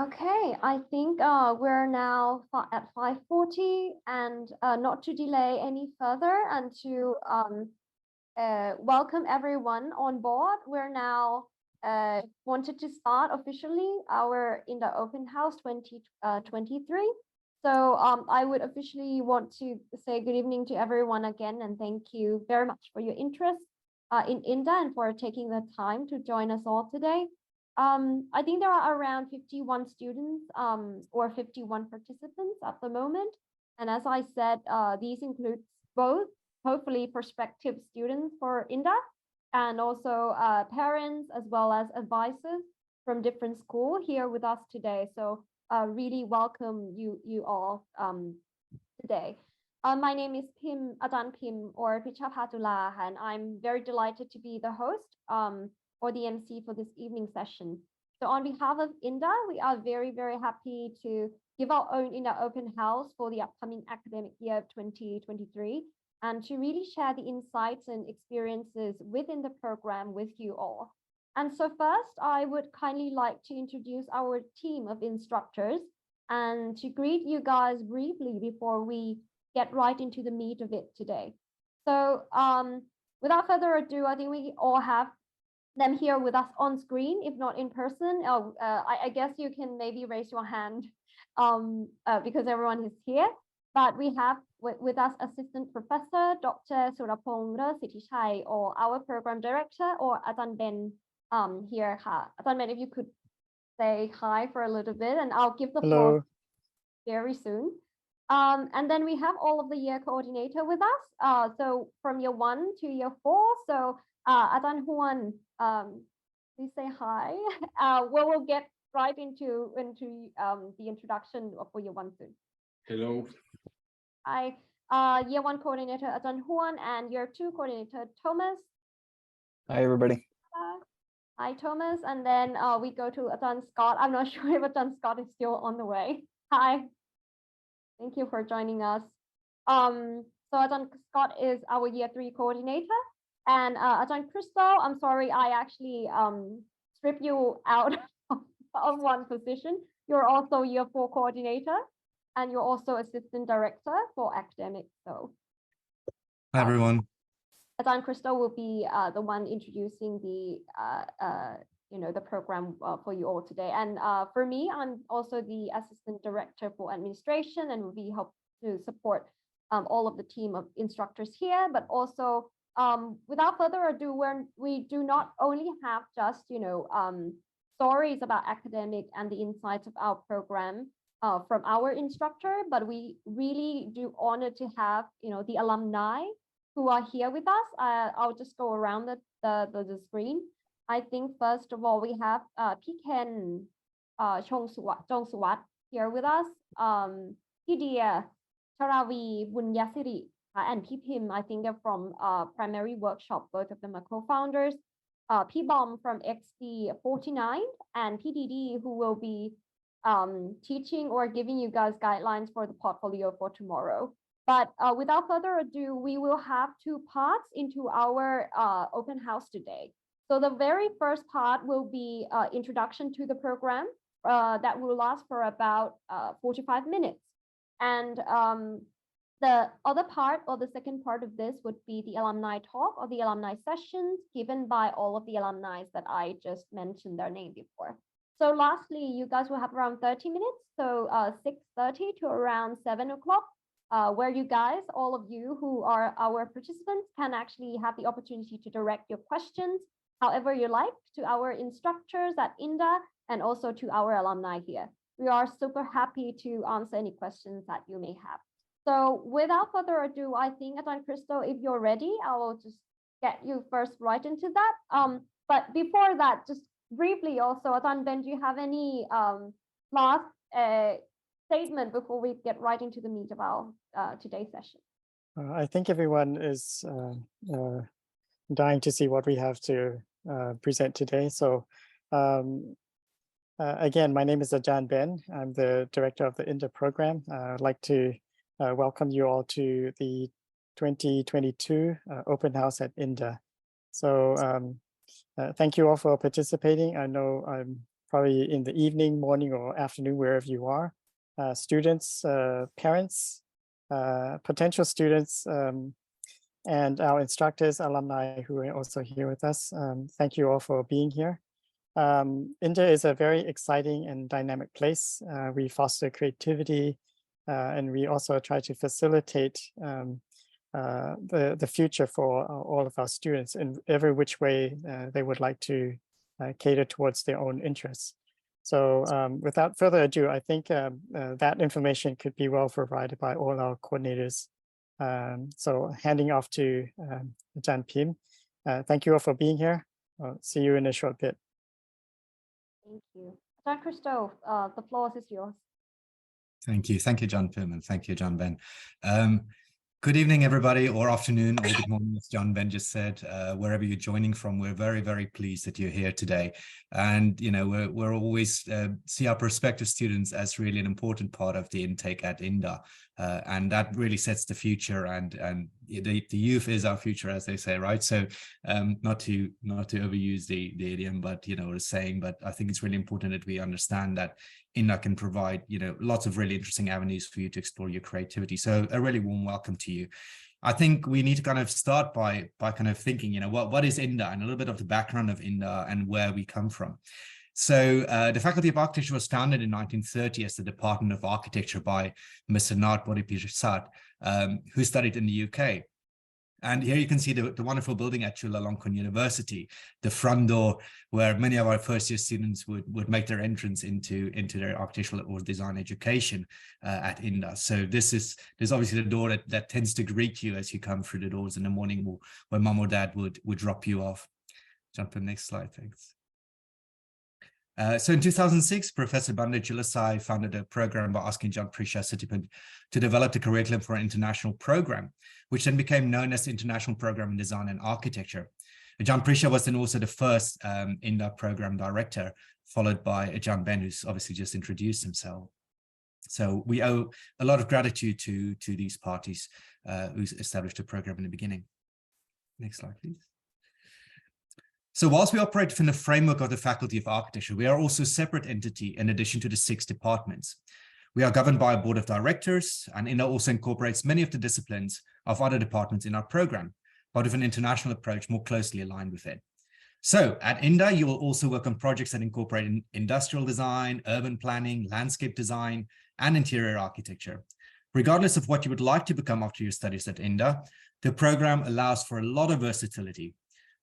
Okay, I think we're now at 5:40, and not to delay any further and to welcome everyone on board. We're now wanted to start officially our INDA Open House 2023. So I would officially want to say good evening to everyone again, and thank you very much for your interest in INDA and for taking the time to join us all today. I think there are around 51 students or 51 participants at the moment. And as I said, these include both hopefully prospective students for INDA and also parents as well as advisors from different schools here with us today. So really welcome you all today. My name is Pim Adan Pim or Pichapatula, and I'm very delighted to be the host or the MC for this evening session. So on behalf of INDA, we are very, very happy to give our own INDA Open House for the upcoming academic year of 2023 and to really share the insights and experiences within the program with you all. And so first, I would kindly like to introduce our team of instructors and to greet you guys briefly before we get right into the meat of it today. So without further ado, I think we all have them here with us on screen, if not in person. I guess you can maybe raise your hand because everyone is here. But we have with us Assistant Professor Dr. Surapong Sithichai, or our Program Director, or Ajahn Ben here. Ajahn Ben, if you could say hi for a little bit, and I'll give the floor very soon. And then we have all of the year coordinator with us. So from year 1 to year 4. So Ajahn Huan, please say hi. We'll get right into the introduction for year 1 soon. Hello. Hi, year 1 coordinator Ajahn Huan and year 2 coordinator Thomas. Hi, everybody. Hi, Thomas. And then we go to Ajahn Scott. I'm not sure if Ajahn Scott is still on the way. Hi. Thank you for joining us. So Ajahn Scott is our year 3 coordinator. And Ajahn Crystal, I'm sorry, I actually stripped you out of one position. You're also year 4 coordinator, and you're also assistant director for academics. So hi everyone. Ajahn Crystal will be the one introducing the the program for you all today. And for me, I'm also the assistant director for administration, and will be help to support all of the team of instructors here, but also without further ado, we do not only have just stories about academic and the insights of our program from our instructor, but we really do honor to have the alumni who are here with us. I'll just go around the screen. I think first of all we have Ken Chong Suwat here with us, Dia Charavi Bunyasiri and Pim, I think they're from Primary Workshop. Both of them are co-founders. Bom from XD49 and PDD, who will be teaching or giving you guys guidelines for the portfolio for tomorrow. But without further ado, we will have 2 parts into our open house today. So the very first part will be introduction to the program that will last for about 45 minutes. And the other part, or the second part of this, would be the alumni talk or the alumni sessions given by all of the alumni that I just mentioned their name before. So lastly, you guys will have around 30 minutes, so 6:30 to around 7 o'clock, where you guys, all of you who are our participants, can actually have the opportunity to direct your questions however you like to our instructors at INDA and also to our alumni here. We are super happy to answer any questions that you may have. So without further ado, I think Ajahn Crystal, if you're ready, I will just get you first right into that. But before that, just briefly also, Ajahn Ben, do you have any last statement before we get right into the meat of our today's session? I think everyone is dying to see what we have to present today. So again, my name is Ajahn Ben. I'm the director of the INDA program. I'd like to welcome you all to the 2022 open house at INDA. So thank you all for participating. I know probably in the evening, morning, or afternoon, wherever you are. Students, parents, potential students, and our instructors, alumni who are also here with us. Thank you all for being here. INDA is a very exciting and dynamic place. We foster creativity, and we also try to facilitate the future for all of our students in every which way they would like to cater towards their own interests. So without further ado, I think that information could be well provided by all our coordinators. So handing off to Jan Pim. Thank you all for being here. I'll see you in a short bit. Thank you. Jean-Christophe, the floor is yours. Thank you, John Pim, and thank you, John Ben. Good evening, everybody, or afternoon, or good morning, as John Ben just said. Wherever you're joining from, we're very, very pleased that you're here today. And we're always see our prospective students as really an important part of the intake at INDA, and that really sets the future. And the youth is our future, as they say, right? So not to overuse the idiom, but or the saying, but I think it's really important that we understand that INDA can provide lots of really interesting avenues for you to explore your creativity. So a really warm welcome to you. I think we need to kind of start by kind of thinking, what is INDA, and a little bit of the background of INDA and where we come from. So the Faculty of Architecture was founded in 1930 as the Department of Architecture by Mr. Nath Bodhiprasad, who studied in the UK. And here you can see the wonderful building at Chulalongkorn University, the front door where many of our first-year students would make their entrance into their architectural or design education at INDA. So there's obviously the door that tends to greet you as you come through the doors in the morning, where mom or dad would drop you off. Jump to the next slide, thanks. So in 2006, Professor Bandar Julasai founded a program by asking Jan Prisha Sitipant to develop the curriculum for an international program, which then became known as the International Program in Design and Architecture. Jan Prisha was then also the first INDA program director, followed by Jan Ben, who's obviously just introduced himself. So we owe a lot of gratitude to these parties who established the program in the beginning. Next slide, please. So whilst we operate within the framework of the Faculty of Architecture, we are also a separate entity in addition to the 6 departments. We are governed by a board of directors, and INDA also incorporates many of the disciplines of other departments in our program, but with an international approach more closely aligned with it. So at INDA, you will also work on projects that incorporate industrial design, urban planning, landscape design, and interior architecture. Regardless of what you would like to become after your studies at INDA, the program allows for a lot of versatility.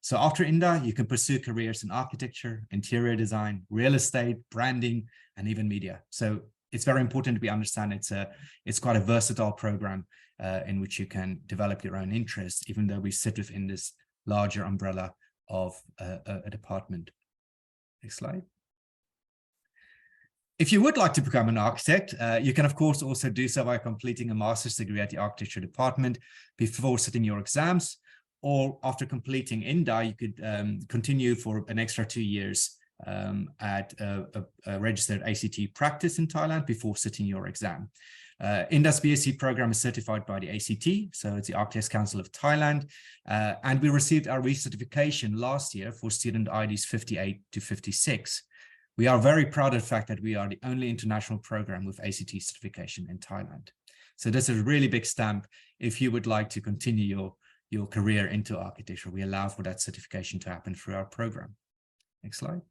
So after INDA, you can pursue careers in architecture, interior design, real estate, branding, and even media. So it's very important to understand it's quite a versatile program in which you can develop your own interests, even though we sit within this larger umbrella of a department. Next slide. If you would like to become an architect, you can, of course, also do so by completing a master's degree at the architecture department before sitting your exams. Or after completing INDA, you could continue for an extra 2 years at a registered ACT practice in Thailand before sitting your exam. INDA's BSc program is certified by the ACT, so it's the Architects Council of Thailand, and we received our recertification last year for student IDs 58 to 56. We are very proud of the fact that we are the only international program with ACT certification in Thailand. So this is a really big stamp. If you would like to continue your career into architecture, we allow for that certification to happen through our program. Next slide.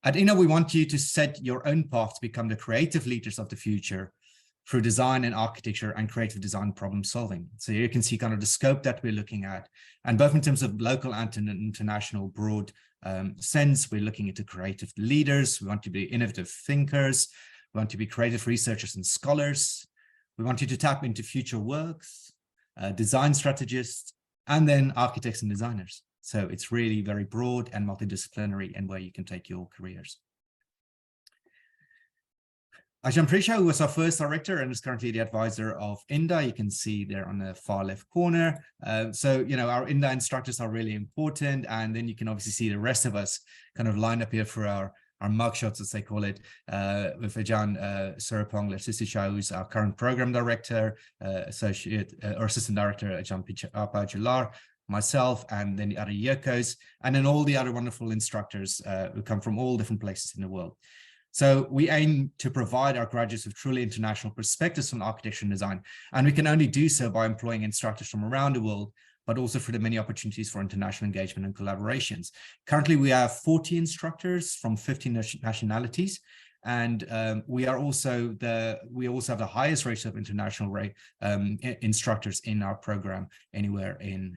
At INDA, we want you to set your own path to become the creative leaders of the future through design and architecture and creative design problem solving. So here you can see kind of the scope that we're looking at, and both in terms of local and international broad sense, we're looking into creative leaders. We want to be innovative thinkers. We want to be creative researchers and scholars. We want you to tap into future works, design strategists, and then architects and designers. So it's really very broad and multidisciplinary and where you can take your careers. Ajahn Prisha, who was our first director and is currently the advisor of INDA, you can see there on the far left corner. So, our INDA instructors are really important. And then you can obviously see the rest of us kind of lined up here for our mugshots, as they call it, with Ajahn Surapong Lertisicha, who's our current program director, assistant director Ajahn Pichapa Jular, myself, and then the other YERCOs, and then all the other wonderful instructors who come from all different places in the world. So we aim to provide our graduates with truly international perspectives on architecture and design, and we can only do so by employing instructors from around the world, but also for the many opportunities for international engagement and collaborations. Currently, we have 40 instructors from 15 nationalities, and we also have the highest ratio of international instructors in our program anywhere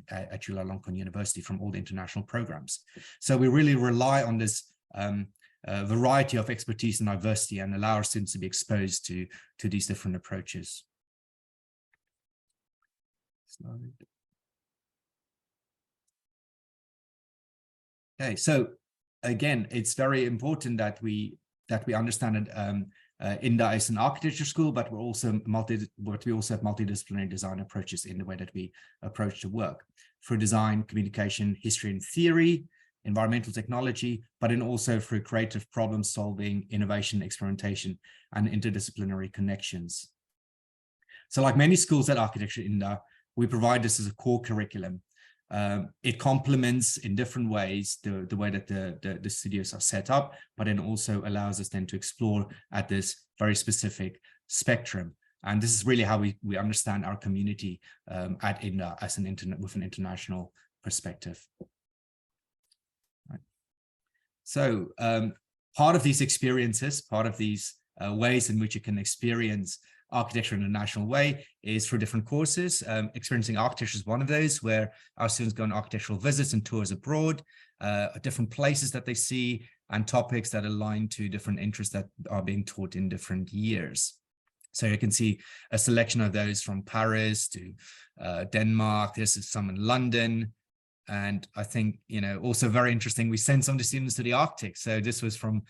at Chulalongkorn University from all the international programs. So we really rely on this variety of expertise and diversity, and allow our students to be exposed to these different approaches. Okay, so again, it's very important that we understand that INDA is an architecture school, but we also have multidisciplinary design approaches in the way that we approach the work for design, communication, history and theory, environmental technology, but then also through creative problem solving, innovation, experimentation, and interdisciplinary connections. So like many schools at Architecture INDA, we provide this as a core curriculum. It complements in different ways the way that the studios are set up, but then also allows us then to explore at this very specific spectrum. And this is really how we understand our community at INDA as with an international perspective. Right. So part of these experiences, part of these ways in which you can experience architecture in a national way is through different courses. Experiencing architecture is one of those, where our students go on architectural visits and tours abroad, different places that they see, and topics that align to different interests that are being taught in different years. So you can see a selection of those from Paris to Denmark. This is some in London. And I think, also very interesting, we send some of the students to the Arctic. So this was from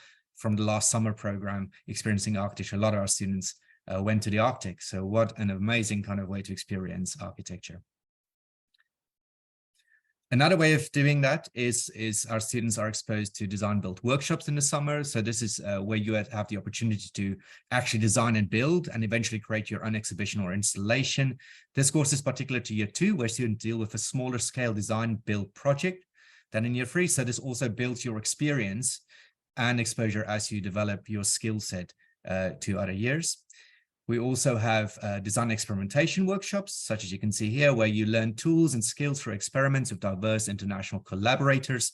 the last summer program, Experiencing Architecture. A lot of our students went to the Arctic. So what an amazing kind of way to experience architecture. Another way of doing that is our students are exposed to design build workshops in the summer. So this is where you have the opportunity to actually design and build and eventually create your own exhibition or installation. This course is particular to year 2, where students deal with a smaller scale design build project than in year 3. So this also builds your experience and exposure as you develop your skill set to other years. We also have design experimentation workshops, such as you can see here, where you learn tools and skills for experiments with diverse international collaborators.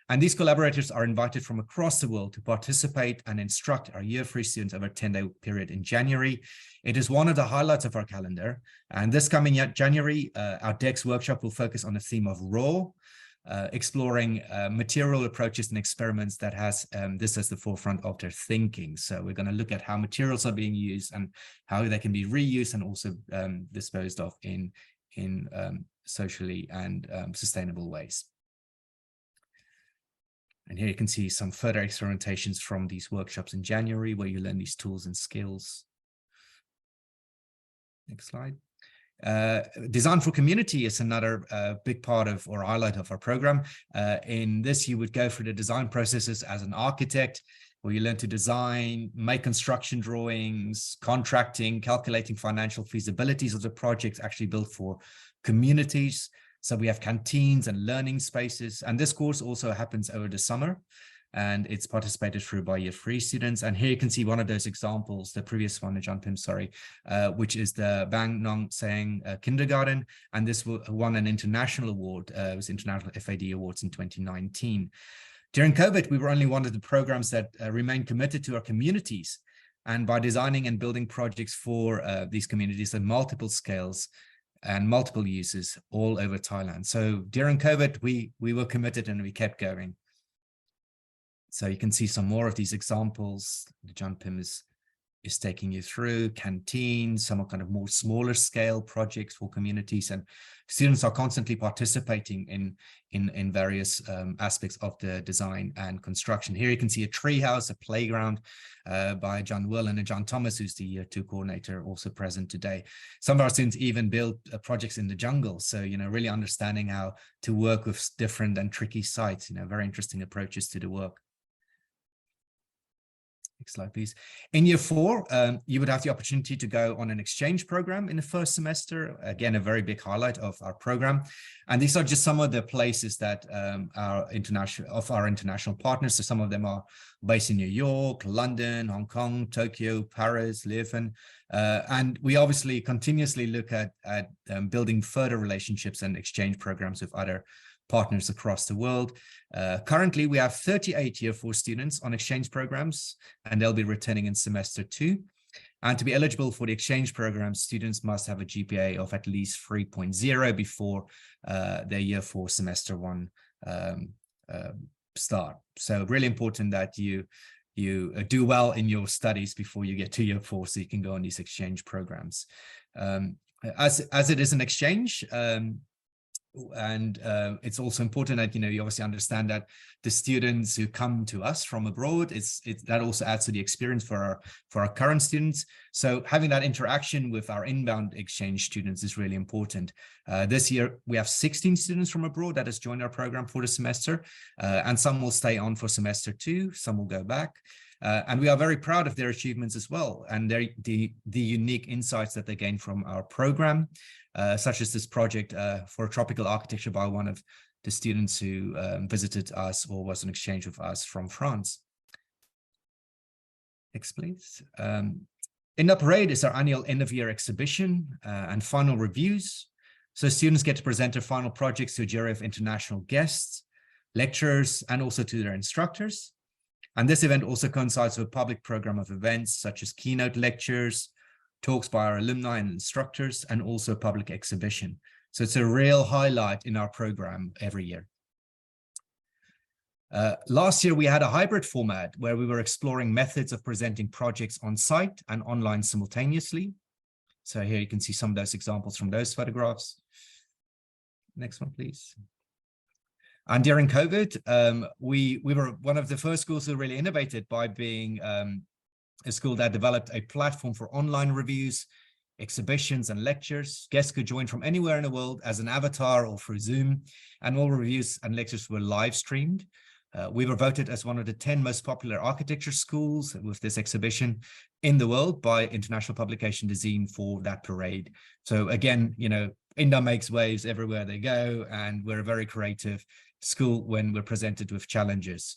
And these collaborators are invited from across the world to participate and instruct our year 3 students over a 10-day period in January. It is one of the highlights of our calendar. And this coming January, our DEX workshop will focus on the theme of raw, exploring material approaches and experiments that has this as the forefront of their thinking. So we're going to look at how materials are being used and how they can be reused and also disposed of in socially and sustainable ways. And here you can see some further experimentations from these workshops in January, where you learn these tools and skills. Next slide. Design for community is another big part of or highlight of our program. In this, you would go through the design processes as an architect, where you learn to design, make construction drawings, contracting, calculating financial feasibilities of the projects actually built for communities. So we have canteens and learning spaces. And this course also happens over the summer, and it's participated through by year 3 students. And here you can see one of those examples, the previous one, John Pim, sorry, which is the Bang Nong Sang Kindergarten. And this won an international award, it was International FAD Awards in 2019. During COVID, we were only one of the programs that remained committed to our communities. And by designing and building projects for these communities at multiple scales and multiple uses all over Thailand. So during COVID, we were committed and we kept going. So you can see some more of these examples. John Pim is taking you through canteens, some kind of more smaller scale projects for communities, and students are constantly participating in various aspects of the design and construction. Here you can see a treehouse, a playground by John Will and John Thomas, who's the year 2 coordinator, also present today. Some of our students even build projects in the jungle. So, really understanding how to work with different and tricky sites, very interesting approaches to the work. Next slide, please. In year 4, you would have the opportunity to go on an exchange program in the first semester. Again, a very big highlight of our program. And these are just some of the places that our international partners. So some of them are based in New York, London, Hong Kong, Tokyo, Paris, Leuven. And we obviously continuously look at building further relationships and exchange programs with other partners across the world. Currently, we have 38 year 4 students on exchange programs, and they'll be returning in semester 2. And to be eligible for the exchange program, students must have a GPA of at least 3.0 before their year 4 semester 1 start. So really important that you do well in your studies before you get to year 4, so you can go on these exchange programs. As it is an exchange, and it's also important that you obviously understand that the students who come to us from abroad, that also adds to the experience for our current students. So having that interaction with our inbound exchange students is really important. This year we have 16 students from abroad that has joined our program for the semester, and some will stay on for semester 2, some will go back. And we are very proud of their achievements as well, and the unique insights that they gain from our program, such as this project for tropical architecture by one of the students who visited us or was on exchange with us from France. Next, please. INDA Parade is our annual end-of-year exhibition and final reviews. So students get to present their final projects to a jury of international guests, lecturers, and also to their instructors. And this event also coincides with a public program of events such as keynote lectures, talks by our alumni and instructors, and also a public exhibition. So it's a real highlight in our program every year. Last year, we had a hybrid format where we were exploring methods of presenting projects on site and online simultaneously. So here you can see some of those examples from those photographs. Next one, please. And during COVID, we were one of the first schools who really innovated by being a school that developed a platform for online reviews, exhibitions, and lectures. Guests could join from anywhere in the world as an avatar or through Zoom, and all reviews and lectures were live streamed. We were voted as one of the 10 most popular architecture schools with this exhibition in the world by international publication Design for that parade. So again, INDA makes waves everywhere they go, and we're a very creative school when we're presented with challenges.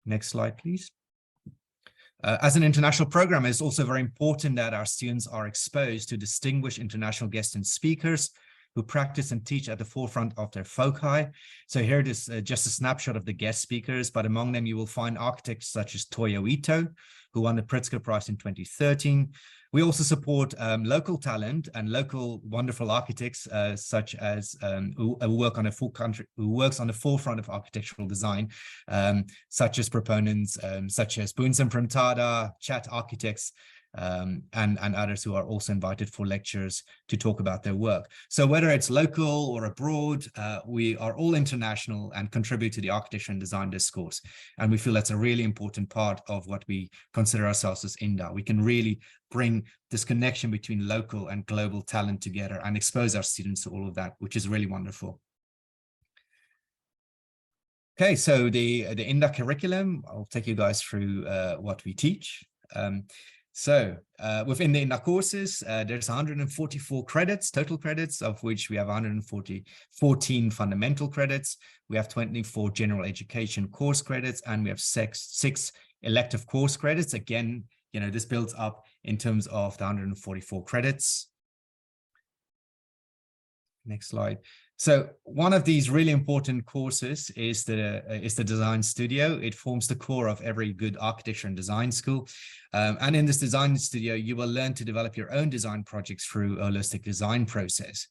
Next slide, please. As an international program, it's also very important that our students are exposed to distinguished international guests and speakers who practice and teach at the forefront of their foci. So here it is just a snapshot of the guest speakers, but among them you will find architects such as Toyo Ito, who won the Pritzker Prize in 2013. We also support local talent and local wonderful architects such as who works on the forefront of architectural design, such as proponents such as Bunsen Pramtada, Chat Architects, and others who are also invited for lectures to talk about their work. So whether it's local or abroad, we are all international and contribute to the architecture and design discourse. And we feel that's a really important part of what we consider ourselves as INDA. We can really bring this connection between local and global talent together and expose our students to all of that, which is really wonderful. Okay, so the INDA curriculum, I'll take you guys through what we teach. So within the INDA courses, there's 144 credits, total credits, of which we have 14 fundamental credits. We have 24 general education course credits, and we have six elective course credits. Again, this builds up in terms of the 144 credits. Next slide. So one of these really important courses is the design studio. It forms the core of every good architecture and design school. And in this design studio, you will learn to develop your own design projects through a holistic design process.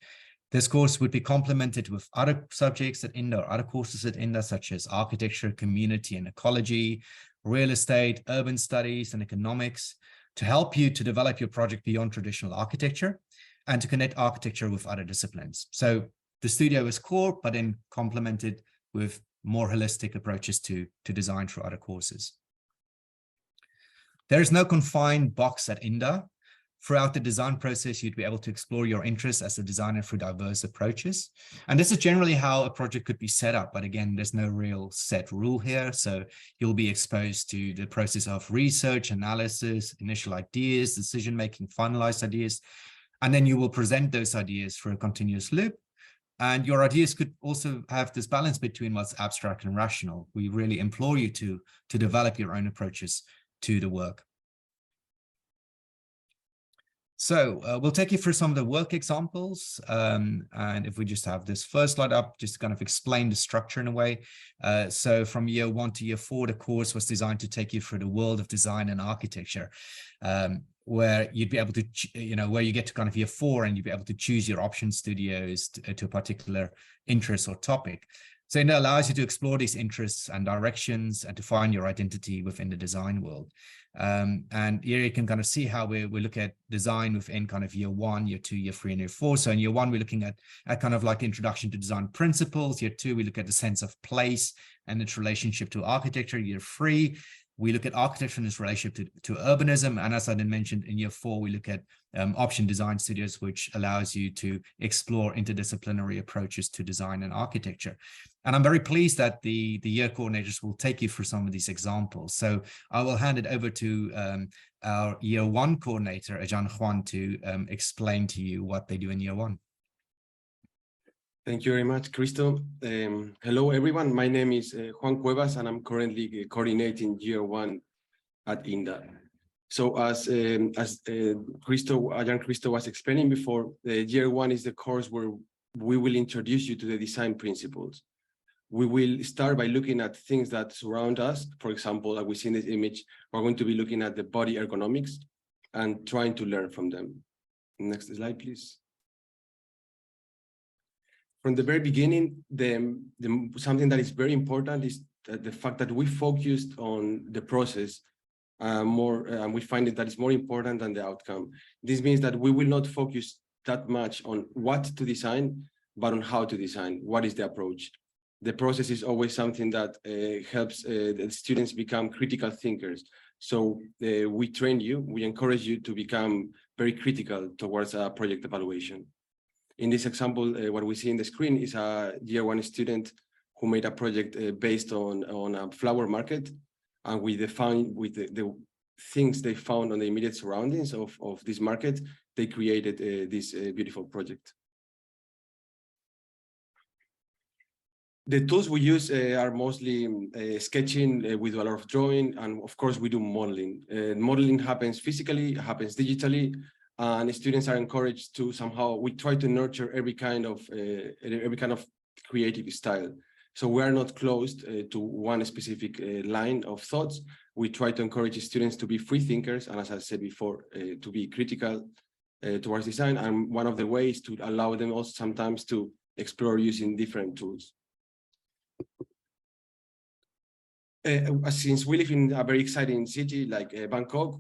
This course would be complemented with other subjects at INDA or other courses at INDA, such as architecture, community and ecology, real estate, urban studies, and economics, to help you to develop your project beyond traditional architecture and to connect architecture with other disciplines. So the studio is core, but then complemented with more holistic approaches to design through other courses. There is no confined box at INDA. Throughout the design process, you'd be able to explore your interests as a designer through diverse approaches. And this is generally how a project could be set up. But again, there's no real set rule here. So you'll be exposed to the process of research, analysis, initial ideas, decision-making, finalized ideas. And then you will present those ideas through a continuous loop. And your ideas could also have this balance between what's abstract and rational. We really implore you to develop your own approaches to the work. So we'll take you through some of the work examples. And if we just have this first slide up, just to kind of explain the structure in a way. So from year 1 to year 4, the course was designed to take you through the world of design and architecture, where you'd be able to, where you get to kind of year 4 and you'd be able to choose your option studios to a particular interest or topic. So it allows you to explore these interests and directions and to find your identity within the design world. And here you can kind of see how we look at design within kind of year 1, year 2, year 3, and year 4. So in year 1, we're looking at kind of like introduction to design principles. Year 2, we look at the sense of place and its relationship to architecture. Year 3, we look at architecture and its relationship to urbanism. And as I mentioned, in year 4, we look at option design studios, which allows you to explore interdisciplinary approaches to design and architecture. And I'm very pleased that the year coordinators will take you through some of these examples. So I will hand it over to our year 1 coordinator, Ajan Juan, to explain to you what they do in year 1. Thank you very much, Cristo. Hello, everyone. My name is Juan Cuevas, and I'm currently coordinating year 1 at INDA. So as Ajan Cristo was explaining before, year 1 is the course where we will introduce you to the design principles. We will start by looking at things that surround us. For example, like we see in this image, we're going to be looking at the body ergonomics and trying to learn from them. Next slide, please. From the very beginning, something that is very important is the fact that we focused on the process more, and we find that it's more important than the outcome. This means that we will not focus that much on what to design, but on how to design. What is the approach? The process is always something that helps the students become critical thinkers. So we train you, we encourage you to become very critical towards a project evaluation. In this example, what we see in the screen is a year 1 student who made a project based on a flower market, and we defined with the things they found on the immediate surroundings of this market, they created this beautiful project. The tools we use are mostly sketching. We do a lot of drawing, and of course we do modeling. Modeling happens physically, happens digitally, and students are encouraged to somehow, we try to nurture every kind of creative style. So we are not closed to one specific line of thoughts. We try to encourage students to be free thinkers, and as I said before, to be critical towards design. And one of the ways to allow them also sometimes to explore using different tools. Since we live in a very exciting city like Bangkok,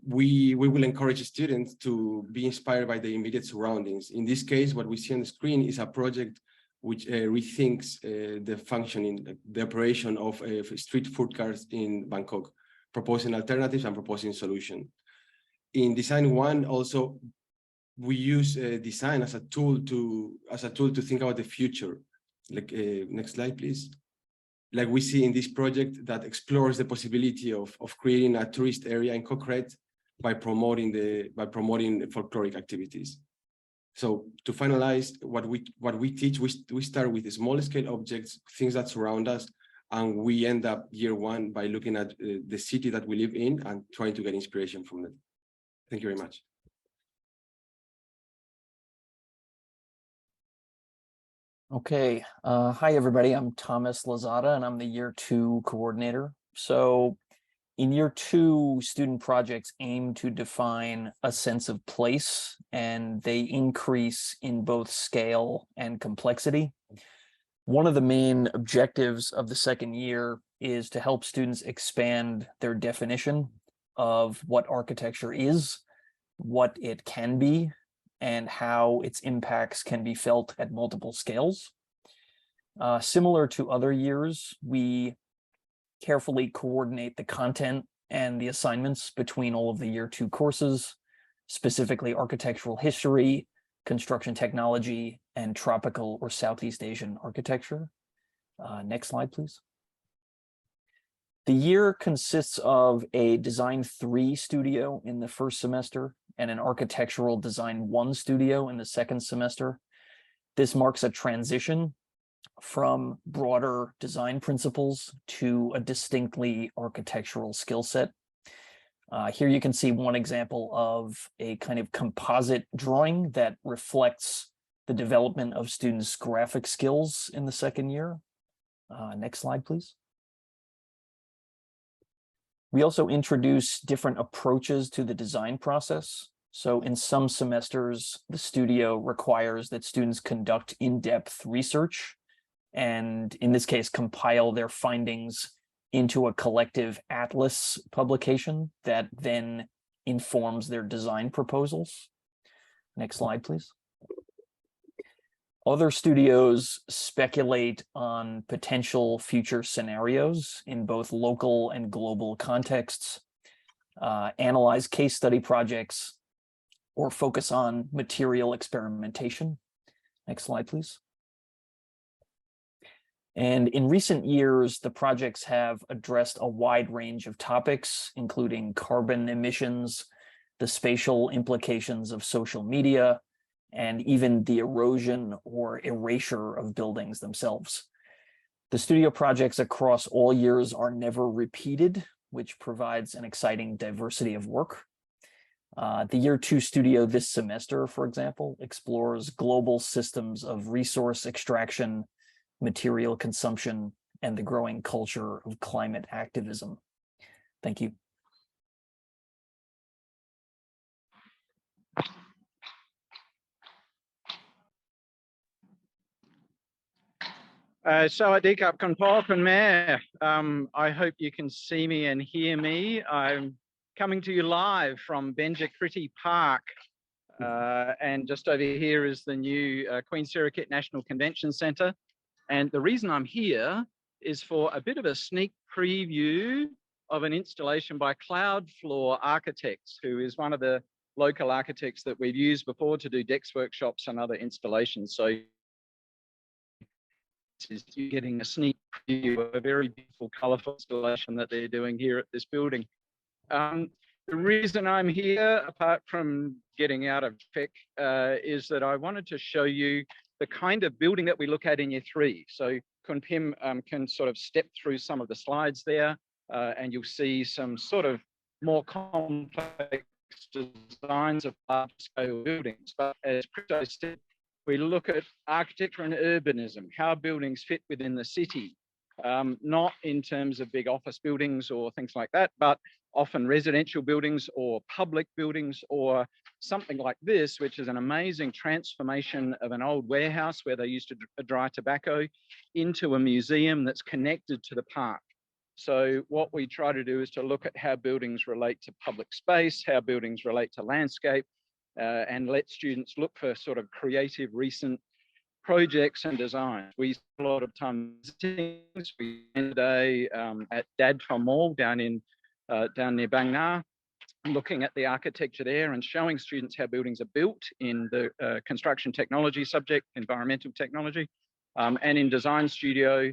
we will encourage students to be inspired by the immediate surroundings. In this case, what we see on the screen is a project which rethinks the functioning, the operation of street food carts in Bangkok, proposing alternatives and proposing solutions. In Design 1, also, we use design as a tool to think about the future. Like next slide, please. Like we see in this project that explores the possibility of creating a tourist area in Concrete by promoting folkloric activities. So to finalize, what we teach, we start with the small scale objects, things that surround us, and we end up year 1 by looking at the city that we live in and trying to get inspiration from it. Thank you very much. Okay, hi everybody, I'm Thomas Lazada and I'm the year 2 coordinator. So in year 2, student projects aim to define a sense of place, and they increase in both scale and complexity. One of the main objectives of the second year is to help students expand their definition of what architecture is, what it can be, and how its impacts can be felt at multiple scales. Similar to other years, we carefully coordinate the content and the assignments between all of the year 2 courses. specifically architectural history, construction technology, and tropical or Southeast Asian architecture. Next slide, please. The year consists of a Design 3 studio in the first semester and an Architectural Design 1 studio in the second semester. This marks a transition from broader design principles to a distinctly architectural skill set. Here you can see one example of a kind of composite drawing that reflects the development of students' graphic skills in the second year. Next slide, please. We also introduce different approaches to the design process. So in some semesters, the studio requires that students conduct in-depth research, and in this case, compile their findings into a collective atlas publication that then informs their design proposals. Next slide, please. Other studios speculate on potential future scenarios in both local and global contexts, analyze case study projects, or focus on material experimentation. Next slide, please. And in recent years, the projects have addressed a wide range of topics, including carbon emissions, the spatial implications of social media, and even the erosion or erasure of buildings themselves. The studio projects across all years are never repeated, which provides an exciting diversity of work. The Year 2 studio this semester, for example, explores global systems of resource extraction, material consumption, and the growing culture of climate activism. Thank you. Sawadee-kap Kanpolpen Mayor. I hope you can see me and hear me. I'm coming to you live from Benjakriti Park. And just over here is the new Queen Sirikit National Convention Centre. And the reason I'm here is for a bit of a sneak preview of an installation by Cloudfloor Architects, who is one of the local architects that we've used before to do DEX workshops and other installations. So you're getting a sneak preview of a very beautiful, colourful installation that they're doing here at this building. The reason I'm here, apart from getting out of tech, is that I wanted to show you the kind of building that we look at in Year 3. So Kun Pim can sort of step through some of the slides there, and you'll see some sort of more complex designs of large-scale buildings. But as Christo said, we look at architecture and urbanism, how buildings fit within the city, not in terms of big office buildings or things like that, but often residential buildings or public buildings or something like this, which is an amazing transformation of an old warehouse where they used to dry tobacco into a museum that's connected to the park. So what we try to do is to look at how buildings relate to public space, how buildings relate to landscape, and let students look for sort of creative recent projects and designs. We spend a lot of time visiting. We spent today at Dadpham Mall down near Bang Na, looking at the architecture there and showing students how buildings are built in the construction technology subject, environmental technology. And in Design Studio,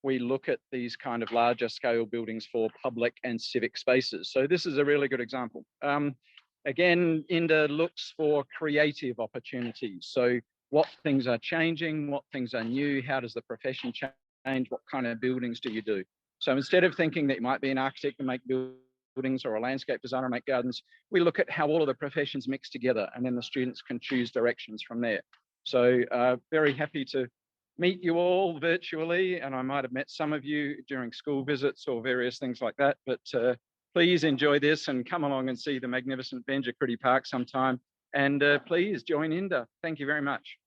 we look at these kind of larger scale buildings for public and civic spaces. So this is a really good example. Again, INDA looks for creative opportunities. So what things are changing, what things are new, how does the profession change, what kind of buildings do you do? So instead of thinking that you might be an architect and make buildings or a landscape designer and make gardens, we look at how all of the professions mix together, and then the students can choose directions from there. So very happy to meet you all virtually, and I might have met some of you during school visits or various things like that, but please enjoy this and come along and see the magnificent Benjakriti Park sometime, and please join INDA. Thank you very much.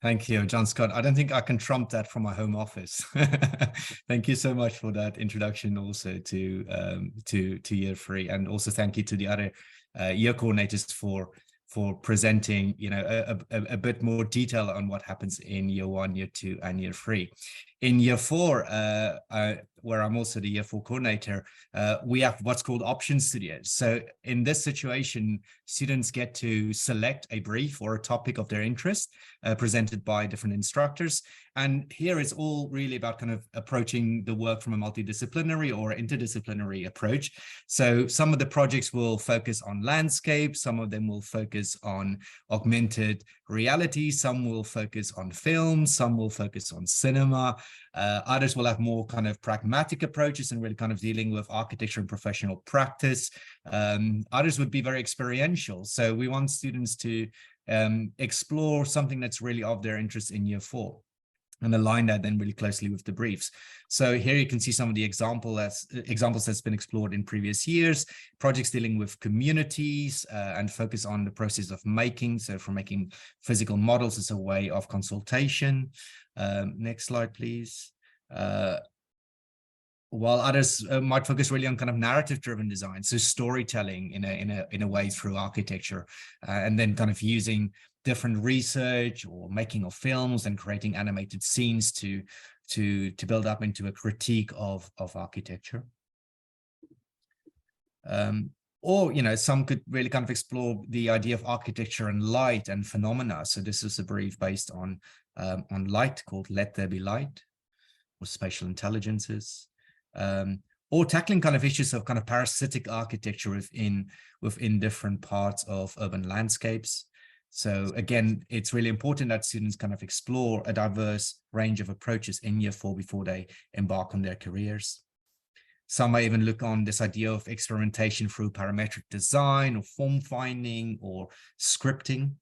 Thank you, John Scott. I don't think I can trump that from my home office. Thank you so much for that introduction also to Year 3, and also thank you to the other year coordinators for presenting, you know, a bit more detail on what happens in Year 1, Year 2, and Year 3. In Year 4, where I'm also the Year 4 coordinator, we have what's called option studios. So in this situation, students get to select a brief or a topic of their interest presented by different instructors. And here it's all really about kind of approaching the work from a multidisciplinary or interdisciplinary approach. So some of the projects will focus on landscape, some of them will focus on augmented reality, some will focus on film, some will focus on cinema, others will have more kind of pragmatic approaches and really kind of dealing with architecture and professional practice. Others would be very experiential. So we want students to explore something that's really of their interest in Year 4 and align that then really closely with the briefs. So here you can see some of the examples that's been explored in previous years, projects dealing with communities and focus on the process of making. So from making physical models as a way of consultation. Next slide, please. While others might focus really on kind of narrative-driven design, so storytelling in a way through architecture, and then kind of using different research or making of films and creating animated scenes to build up into a critique of architecture. Or, you know, some could really kind of explore the idea of architecture and light and phenomena. So this is a brief based on light called Let There Be Light, or spatial intelligences. Or tackling kind of issues of kind of parasitic architecture within different parts of urban landscapes. So again, it's really important that students kind of explore a diverse range of approaches in Year 4 before they embark on their careers. Some may even look on this idea of experimentation through parametric design or form finding or scripting.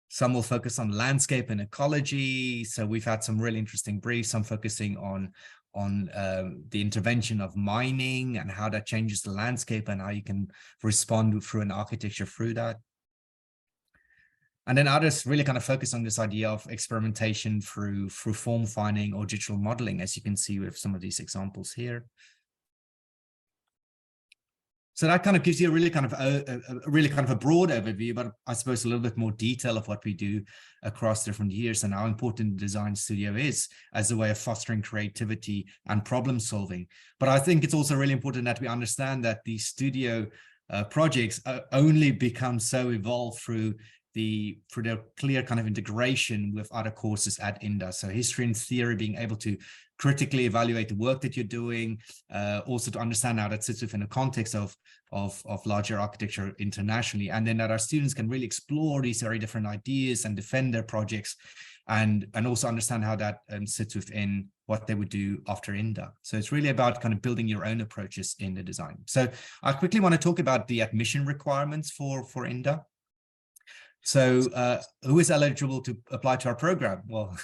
Some will focus on landscape and ecology. So we've had some really interesting briefs, some focusing on the intervention of mining and how that changes the landscape and how you can respond through an architecture through that. And then others really kind of focus on this idea of experimentation through form finding or digital modeling, as you can see with some of these examples here. So that kind of gives you a really kind of a broad overview, but I suppose a little bit more detail of what we do across different years and how important the design studio is as a way of fostering creativity and problem solving. But I think it's also really important that we understand that the studio projects only become so evolved through their clear kind of integration with other courses at INDA. So history and theory, being able to critically evaluate the work that you're doing, also to understand how that sits within the context of larger architecture internationally, and then that our students can really explore these very different ideas and defend their projects, and also understand how that sits within what they would do after INDA. So it's really about kind of building your own approaches in the design. So I quickly want to talk about the admission requirements for INDA. So who is eligible to apply to our program? Well,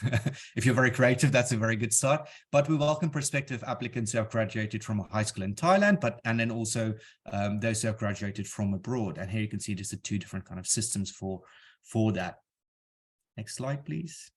if you're very creative, that's a very good start. But we welcome prospective applicants who have graduated from a high school in Thailand, and then also those who have graduated from abroad. And here you can see there's the two different kind of systems for that. Next slide, please.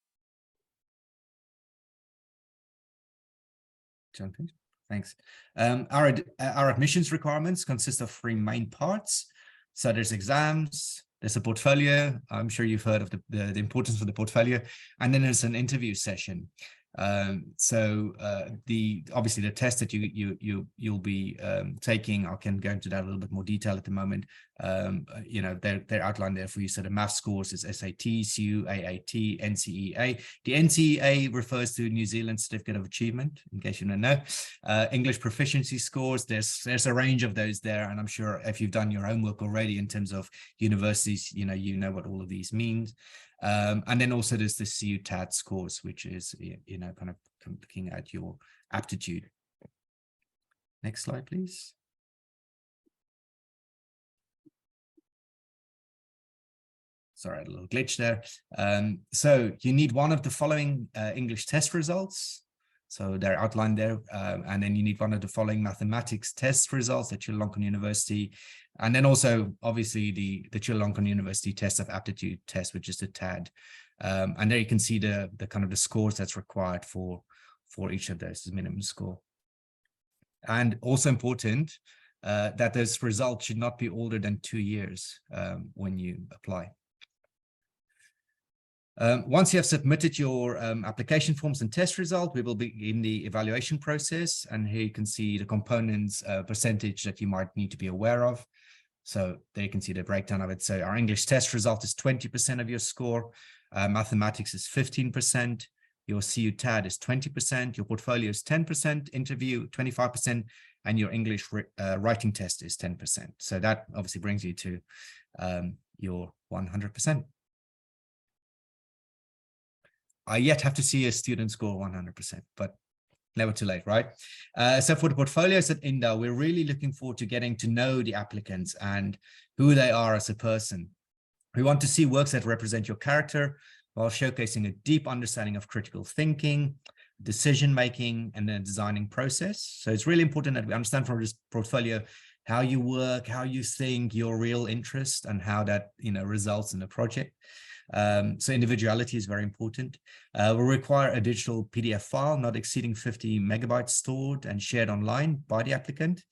John, please. Thanks. Our admissions requirements consist of three main parts. So there's exams, there's a portfolio. I'm sure you've heard of the importance of the portfolio. And then there's an interview session. Obviously the test that you'll be taking, I can go into that a little bit more detail at the moment. You know, they're outlined there for you. So the math scores is SAT, CU, AAT, NCEA. The NCEA refers to New Zealand Certificate of Achievement, in case you don't know. English proficiency scores, there's a range of those there, and I'm sure if you've done your homework already in terms of universities, you know what all of these means. And then also there's the CU-TAD scores, which is, you know, kind of looking at your aptitude. Next slide, please. Sorry, a little glitch there. So you need one of the following English test results. So they're outlined there. And then you need one of the following mathematics test results at Chulalongkorn University. And then also, obviously, the Chulalongkorn University Test of Aptitude test, which is the TAD. And there you can see the kind of the scores that's required for each of those, minimum score. And also important that those results should not be older than 2 years when you apply. Once you have submitted your application forms and test result, we will begin the evaluation process. And here you can see the components percentage that you might need to be aware of. So there you can see the breakdown of it. So our English test result is 20% of your score. Mathematics is 15%. Your CU TAD is 20%. Your portfolio is 10%. Interview 25%. And your English writing test is 10%. So that obviously brings you to your 100%. I yet have to see a student score 100%, but never too late, right? So for the portfolios at INDA, we're really looking forward to getting to know the applicants and who they are as a person. We want to see works that represent your character while showcasing a deep understanding of critical thinking, decision-making, and the designing process. So it's really important that we understand from this portfolio how you work, how you think, your real interest, and how that results in a project. So individuality is very important. We'll require a digital PDF file not exceeding 50 megabytes stored and shared online by the applicant,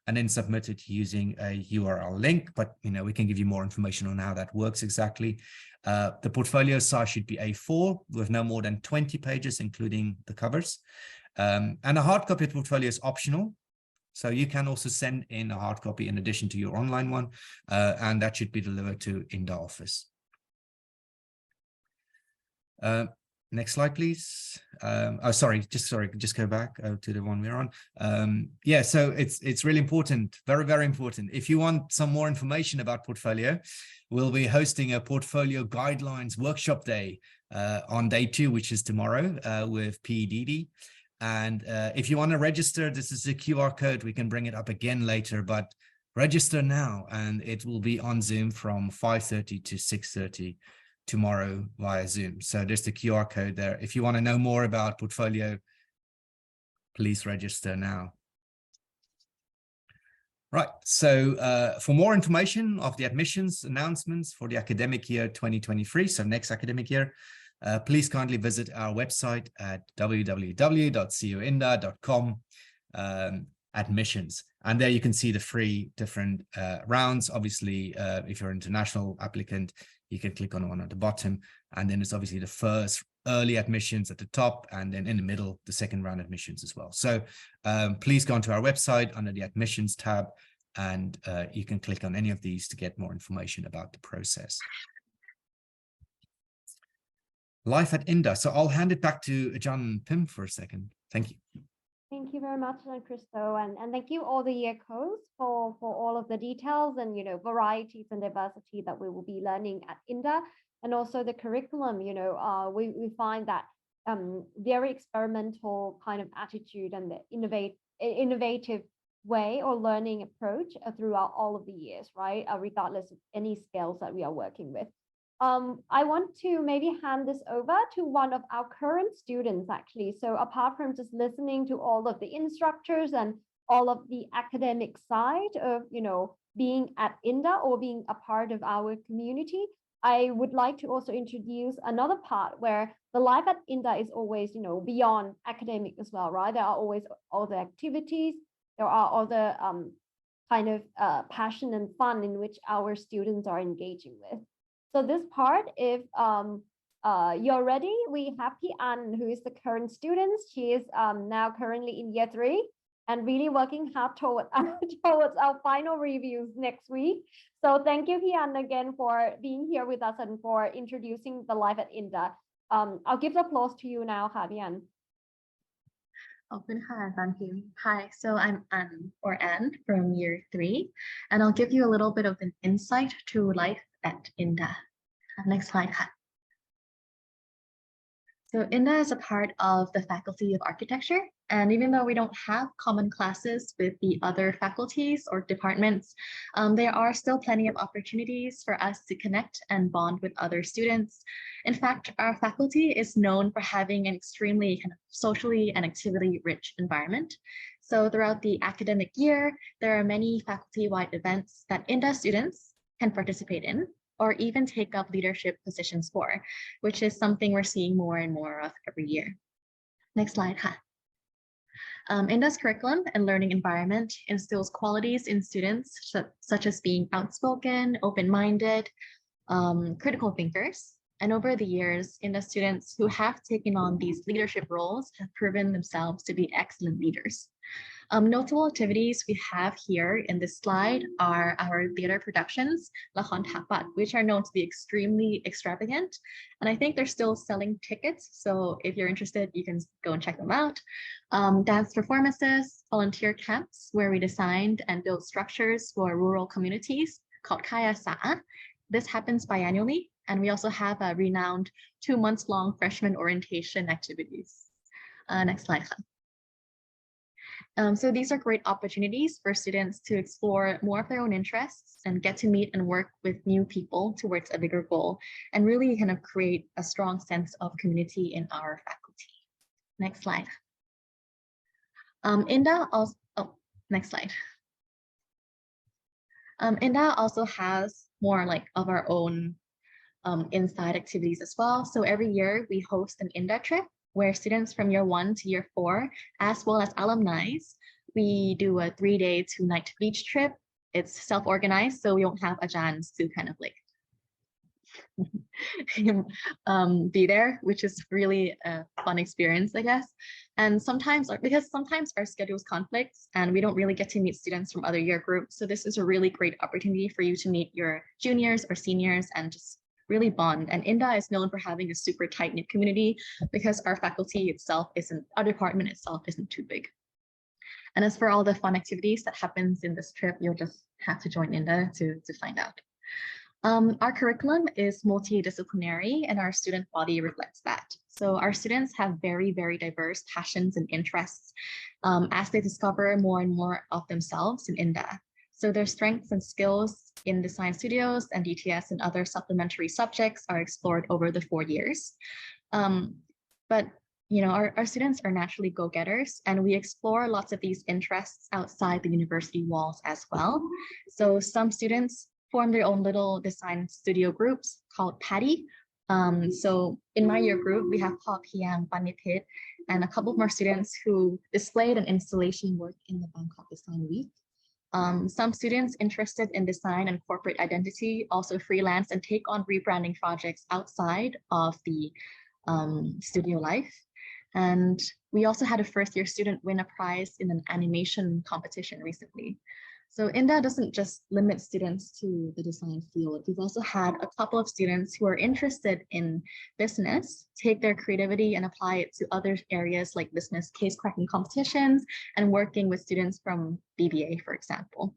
and then submitted using a URL link. But we can give you more information on how that works exactly. The portfolio size should be A4 with no more than 20 pages, including the covers. And a hard copy of the portfolio is optional. So you can also send in a hard copy in addition to your online one, and that should be delivered to INDA office. Next slide, please. Just go back to the one we're on. Yeah, so it's really important, very, very important. If you want some more information about portfolio, we'll be hosting a portfolio guidelines workshop day on day 2, which is tomorrow, with PEDD. And if you want to register, this is a QR code. We can bring it up again later, but register now, and it will be on Zoom from 5:30 to 6:30 tomorrow via Zoom. So there's the QR code there. If you want to know more about portfolio, please register now. Right, so for more information of the admissions announcements for the academic year 2023, so next academic year, please kindly visit our website at www.cuinda.com admissions. And there you can see the 3 different rounds. Obviously, if you're an international applicant, you can click on one at the bottom, and then it's obviously the first early admissions at the top, and then in the middle, the second round admissions as well. So please go onto our website under the admissions tab, and you can click on any of these to get more information about the process. Life at INDA. So I'll hand it back to John Pym for a second. Thank you. Thank you very much, Christo, and thank you all the year codes for all of the details and varieties and diversity that we will be learning at INDA, and also the curriculum. We find that very experimental kind of attitude and the innovative way or learning approach throughout all of the years, right? Regardless of any scales that we are working with. I want to maybe hand this over to one of our current students, actually. So apart from just listening to all of the instructors and all of the academic side of, being at INDA or being a part of our community, I would like to also introduce another part where the life at INDA is always, beyond academic as well, right? There are always other activities. There are other kind of passion and fun in which our students are engaging with. So this part, if you're ready, we have Anne, who is the current student. She is now currently in year 3 and really working hard towards our final reviews next week. So thank you, Anne, again for being here with us and for introducing the life at INDA. I'll give the applause to you now, Anne. Thank you. Hi, so I'm Anne from year 3, and I'll give you a little bit of an insight to life at INDA. Next slide. So INDA is a part of the Faculty of Architecture, and even though we don't have common classes with the other faculties or departments, there are still plenty of opportunities for us to connect and bond with other students. In fact, our faculty is known for having an extremely kind of socially and activity-rich environment. So throughout the academic year, there are many faculty-wide events that INDA students can participate in, or even take up leadership positions for, which is something we're seeing more and more of every year. Next slide. INDA's curriculum and learning environment instills qualities in students such as being outspoken, open-minded, critical thinkers, And over the years, INDA students who have taken on these leadership roles have proven themselves to be excellent leaders. Notable activities we have here in this slide are our theater productions, Lakhon Thapat, which are known to be extremely extravagant. And I think they're still selling tickets. So if you're interested, you can go and check them out. Dance performances, volunteer camps, where we designed and built structures for rural communities called Kaya Sa'a. This happens biannually. And we also have a renowned 2-month-long freshman orientation activities. Next slide. So these are great opportunities for students to explore more of their own interests and get to meet and work with new people towards a bigger goal and really kind of create a strong sense of community in our faculty. Next slide. INDA also, next slide. INDA also has more like of our own inside activities as well. So every year we host an INDA trip where students from year 1 to year 4, as well as alumni, we do a 3-day 2-night beach trip. It's self-organized, so we don't have ajans to kind of like be there, which is really a fun experience, I guess. And sometimes, because sometimes our schedules conflict and we don't really get to meet students from other year groups. So this is a really great opportunity for you to meet your juniors or seniors and just really bond. And INDA is known for having a super tight-knit community because our faculty itself our department itself isn't too big. And as for all the fun activities that happens in this trip, you'll just have to join INDA to find out. Our curriculum is multidisciplinary and our student body reflects that. So our students have very, very diverse passions and interests as they discover more and more of themselves in INDA. So their strengths and skills in design studios and DTS and other supplementary subjects are explored over the 4 years. But you know, our students are naturally go-getters and we explore lots of these interests outside the university walls as well. So some students form their own little design studio groups called Patty. So in my year group, we have Paul Piang, Panipit, and a couple more students who displayed an installation work in the Bangkok Design Week. Some students interested in design and corporate identity also freelance and take on rebranding projects outside of the studio life. And we also had a first-year student win a prize in an animation competition recently. So INDA doesn't just limit students to the design field. We've also had a couple of students who are interested in business take their creativity and apply it to other areas like business case cracking competitions and working with students from BBA, for example.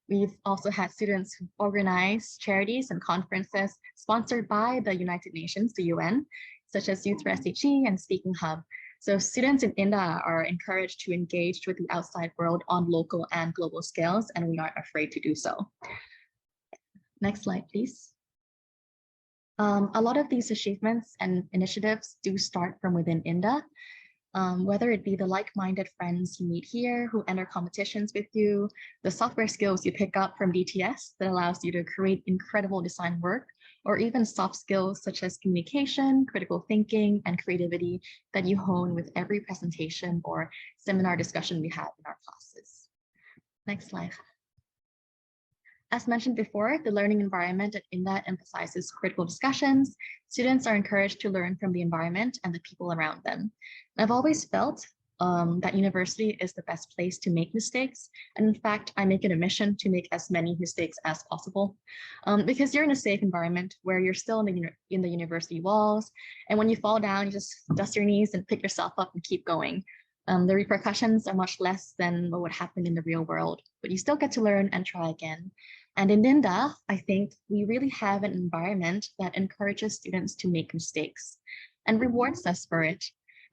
We've also had students who organize charities and conferences sponsored by the United Nations, the UN, such as Youth for SHE and Speaking Hub. So students in INDA are encouraged to engage with the outside world on local and global scales, and we aren't afraid to do so. Next slide, please. A lot of these achievements and initiatives do start from within INDA, whether it be the like-minded friends you meet here who enter competitions with you, the software skills you pick up from DTS that allows you to create incredible design work, or even soft skills such as communication, critical thinking, and creativity that you hone with every presentation or seminar discussion we have in our classes. Next slide. As mentioned before, the learning environment at INDA emphasizes critical discussions. Students are encouraged to learn from the environment and the people around them. And I've always felt that university is the best place to make mistakes. And in fact, I make it a mission to make as many mistakes as possible because you're in a safe environment where you're still in the university walls. And when you fall down, you just dust your knees and pick yourself up and keep going. The repercussions are much less than what would happen in the real world, but you still get to learn and try again. And in INDA, I think we really have an environment that encourages students to make mistakes and rewards us for it.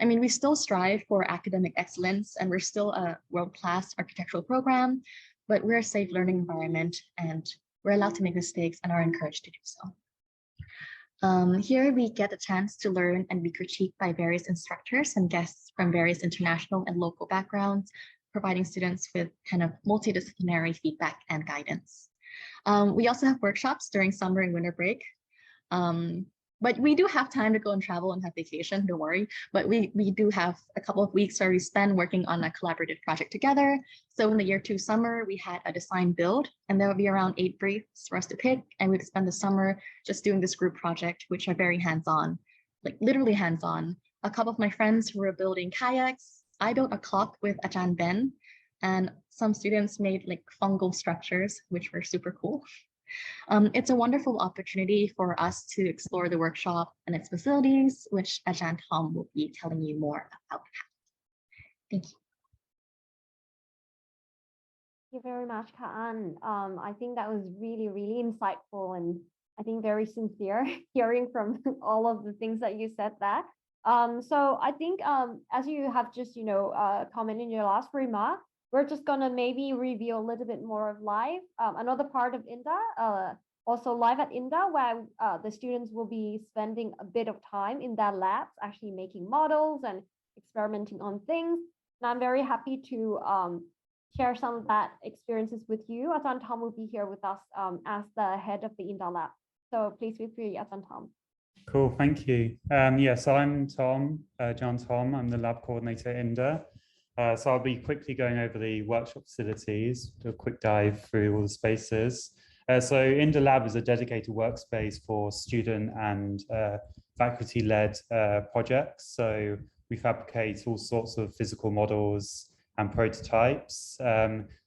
I mean, we still strive for academic excellence and we're still a world-class architectural program, but we're a safe learning environment and we're allowed to make mistakes and are encouraged to do so. Here we get a chance to learn and be critiqued by various instructors and guests from various international and local backgrounds, providing students with kind of multidisciplinary feedback and guidance. We also have workshops during summer and winter break But we do have time to go and travel and have vacation, don't worry. But we do have a couple of weeks where we spend working on a collaborative project together. So in the year 2 summer, we had a design build, and there would be around 8 briefs for us to pick. And we'd spend the summer just doing this group project, which are very hands-on, like literally hands-on. A couple of my friends were building kayaks. I built a clock with Ajahn Ben, and some students made like fungal structures, which were super cool. It's a wonderful opportunity for us to explore the workshop and its facilities, which Ajahn Tom will be telling you more about. Thank you. Thank you very much, Kaan. I think that was really, really insightful and I think very sincere hearing from all of the things that you said there. So I think as you have just, commented in your last remark, we're just gonna maybe review a little bit more of live, another part of INDA, also live at INDA, where the students will be spending a bit of time in their labs, actually making models and experimenting on things. And I'm very happy to share some of that experiences with you. Ajahn Tom will be here with us as the head of the INDA lab. So please feel free, Ajahn Tom. Cool, thank you. Yes, I'm Tom, John Tom. I'm the lab coordinator at INDA. So I'll be quickly going over the workshop facilities, do a quick dive through all the spaces. So INDA Lab is a dedicated workspace for student and faculty-led projects. So we fabricate all sorts of physical models and prototypes.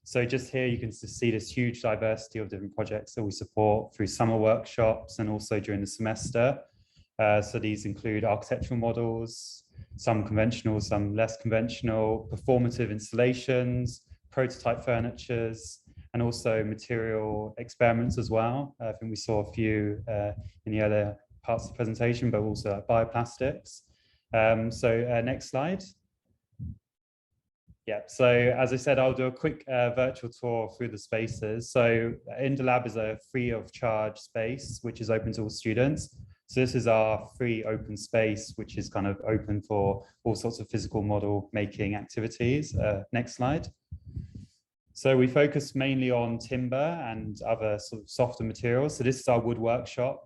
So just here you can see this huge diversity of different projects that we support through summer workshops and also during the semester. So these include architectural models, some conventional, some less conventional, performative installations, prototype furnitures, and also material experiments as well. I think we saw a few in the other parts of the presentation, but also like bioplastics. Next slide. Yeah, so as I said, I'll do a quick virtual tour through the spaces. So INDA Lab is a free of charge space, which is open to all students. So this is our free open space, which is kind of open for all sorts of physical model making activities. Next slide. So we focus mainly on timber and other sort of softer materials. So this is our wood workshop,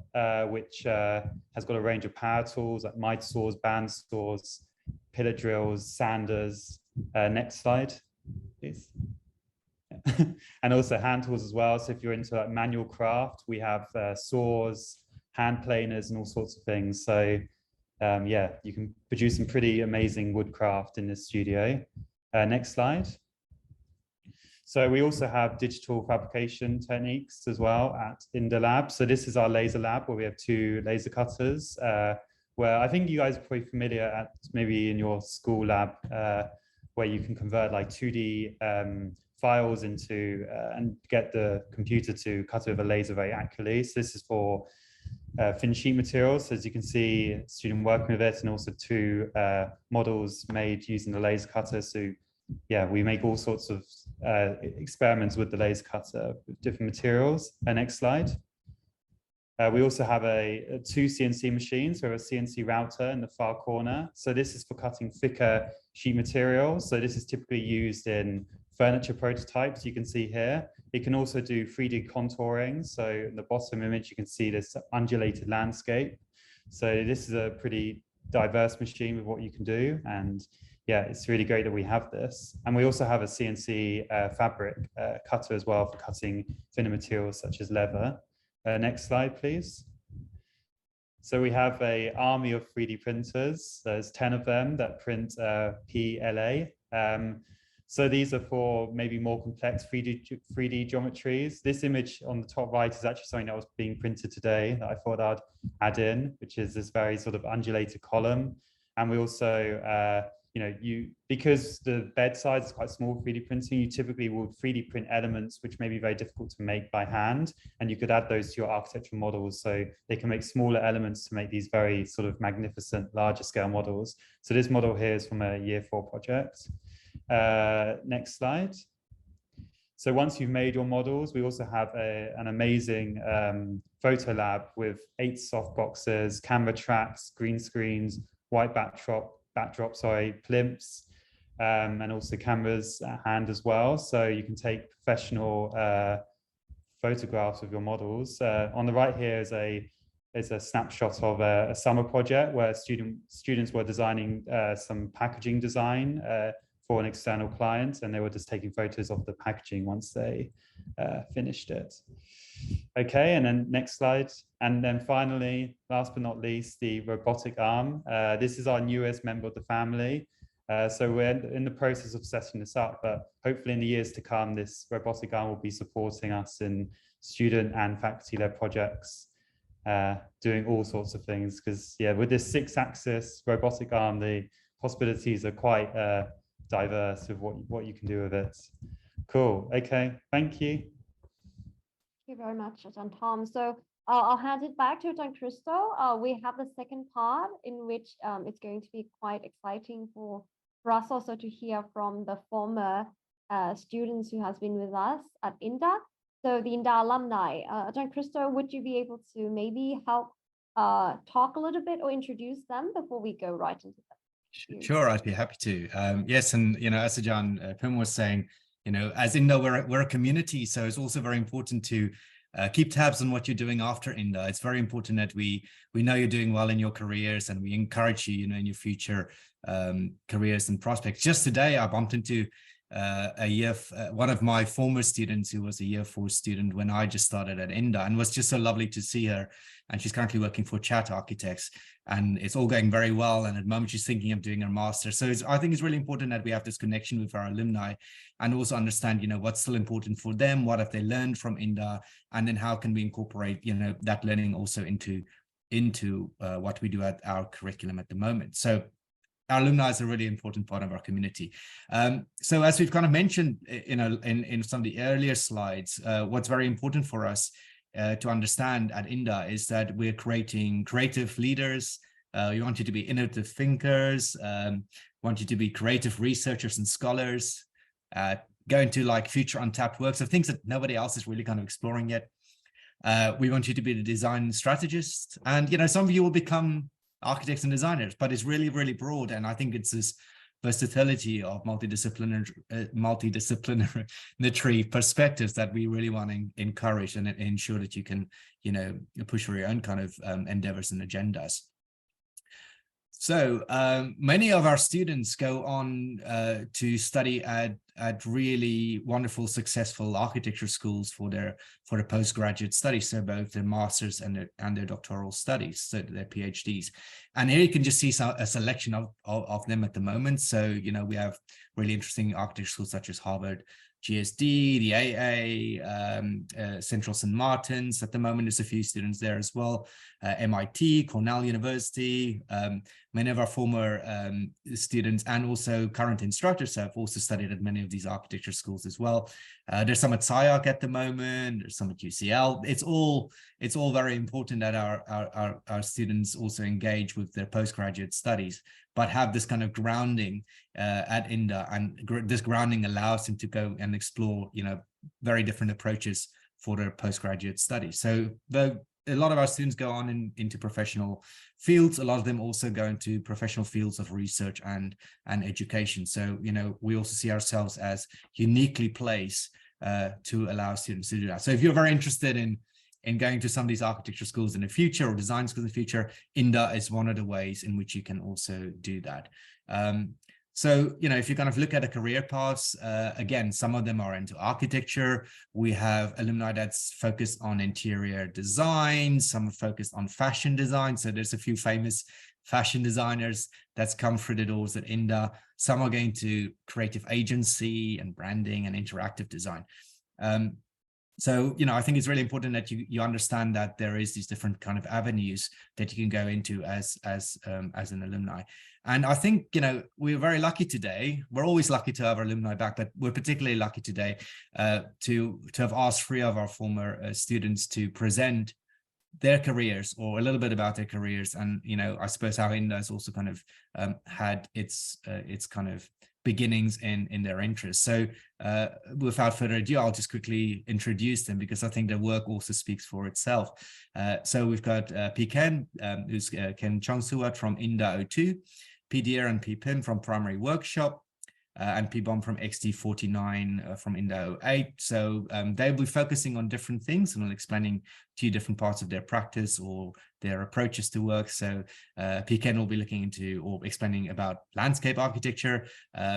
which has got a range of power tools like mite saws, band saws, pillar drills, sanders. Next slide, please. And also hand tools as well. So if you're into like manual craft, we have saws, hand planers and all sorts of things. So yeah, you can produce some pretty amazing woodcraft in this studio. Next slide. So we also have digital fabrication techniques as well at INDA Lab. So this is our laser lab where we have 2 laser cutters, where I think you guys are probably familiar at maybe in your school lab, where you can convert like 2D files into and get the computer to cut it with a laser very accurately. So this is for thin sheet materials. So as you can see, a student working with it, and also 2 models made using the laser cutter. So yeah, we make all sorts of experiments with the laser cutter with different materials. Next slide. We also have 2 CNC machines, so a CNC router in the far corner. So this is for cutting thicker sheet materials. So this is typically used in furniture prototypes you can see here. It can also do 3D contouring. So in the bottom image, you can see this undulated landscape. So this is a pretty diverse machine with what you can do. And yeah, it's really great that we have this. And we also have a CNC fabric cutter as well for cutting thinner materials such as leather. Next slide, please. So we have an army of 3D printers. There's 10 of them that print PLA. So these are for maybe more complex 3D geometries. This image on the top right is actually something that was being printed today that I thought I'd add in, which is this very sort of undulated column. And we also, because the bed size is quite small 3D printing, you typically would 3D print elements which may be very difficult to make by hand, and you could add those to your architectural models, so they can make smaller elements to make these very sort of magnificent larger scale models. So this model here is from a year 4 project. Next slide. So once you've made your models, we also have an amazing photo lab with 8 soft boxes, camera tracks, green screens, white backdrop, plimps, and also cameras at hand as well. So you can take professional photographs of your models. On the right here is a is a snapshot of a summer project where students were designing some packaging design for an external client, and they were just taking photos of the packaging once they finished it. Okay, and then next slide. And then finally, last but not least, the robotic arm. This is our newest member of the family. So we're in the process of setting this up, but hopefully in the years to come, this robotic arm will be supporting us in student and faculty-led projects, doing all sorts of things. Because yeah, with this 6-axis robotic arm, the possibilities are quite diverse with what you can do with it. Cool. Okay, thank you. Thank you very much, John Tom. So I'll hand it back to John Christo. We have the second part in which it's going to be quite exciting for us also to hear from the former students who has been with us at INDA. So the INDA alumni. John Christo, would you be able to maybe help talk a little bit or introduce them before we go right into that? Sure, I'd be happy to. Yes, and as John Pim was saying, as INDA, we're a community, so it's also very important to keep tabs on what you're doing after INDA. It's very important that we know you're doing well in your careers, and we encourage you, in your future careers and prospects. Just today, I bumped into one of my former students who was a year 4 student when I just started at INDA, and was just so lovely to see her. And she's currently working for Chat Architects, and it's all going very well. And at the moment she's thinking of doing her master. So I think it's really important that we have this connection with our alumni and also understand, what's still important for them, what have they learned from INDA, and then how can we incorporate, that learning also into what we do at our curriculum at the moment. So our alumni is a really important part of our community. So as we've kind of mentioned, in some of the earlier slides, what's very important for us to understand at INDA is that we're creating creative leaders. We want you to be innovative thinkers, want you to be creative researchers and scholars, go into like future untapped works of things that nobody else is really kind of exploring yet. We want you to be the design strategist, and some of you will become architects and designers, but it's really, really broad. And I think it's this versatility of multidisciplinary perspectives that we really want to encourage and ensure that you can, push for your own kind of endeavors and agendas. So many of our students go on to study at really wonderful, successful architecture schools for their postgraduate studies, so both their masters and their doctoral studies, so their PhDs. And here you can just see a selection of them at the moment. So we have really interesting architecture schools such as Harvard, GSD, the AA, Central St. Martin's. At the moment, there's a few students there as well. MIT, Cornell University. Many of our former students and also current instructors have also studied at many of these architecture schools as well. There's some at SciArc at the moment. There's some at UCL. It's all very important that our students also engage with their postgraduate studies, but have this kind of grounding at INDA, and this grounding allows them to go and explore, very different approaches for their postgraduate studies. So a lot of our students go on into professional fields. A lot of them also go into professional fields of research and education. So, we also see ourselves as uniquely placed to allow students to do that. So if you're very interested in going to some of these architecture schools in the future or design schools in the future, INDA is one of the ways in which you can also do that. So, if you kind of look at the career paths, again, some of them are into architecture. We have alumni that's focused on interior design, some are focused on fashion design. So there's a few famous fashion designers that's come through the doors at INDA. Some are going to creative agency and branding and interactive design. So, I think it's really important that you understand that there is these different kind of avenues that you can go into as an alumni. And I think, we're very lucky today. We're always lucky to have our alumni back, but we're particularly lucky today to have asked 3 of our former students to present their careers or a little bit about their careers. And, I suppose how INDA has also kind of had its kind of beginnings in their interests. So without further ado, I'll just quickly introduce them because I think their work also speaks for itself. So we've got P. Ken, who's Ken Chongsuat from INDA 02, P. Deer and P. Pim from Primary Workshop, and PBOM from XD49 from INDA 08. So they'll be focusing on different things and on explaining to you different parts of their practice or their approaches to work. So PKN will be looking into or explaining about landscape architecture.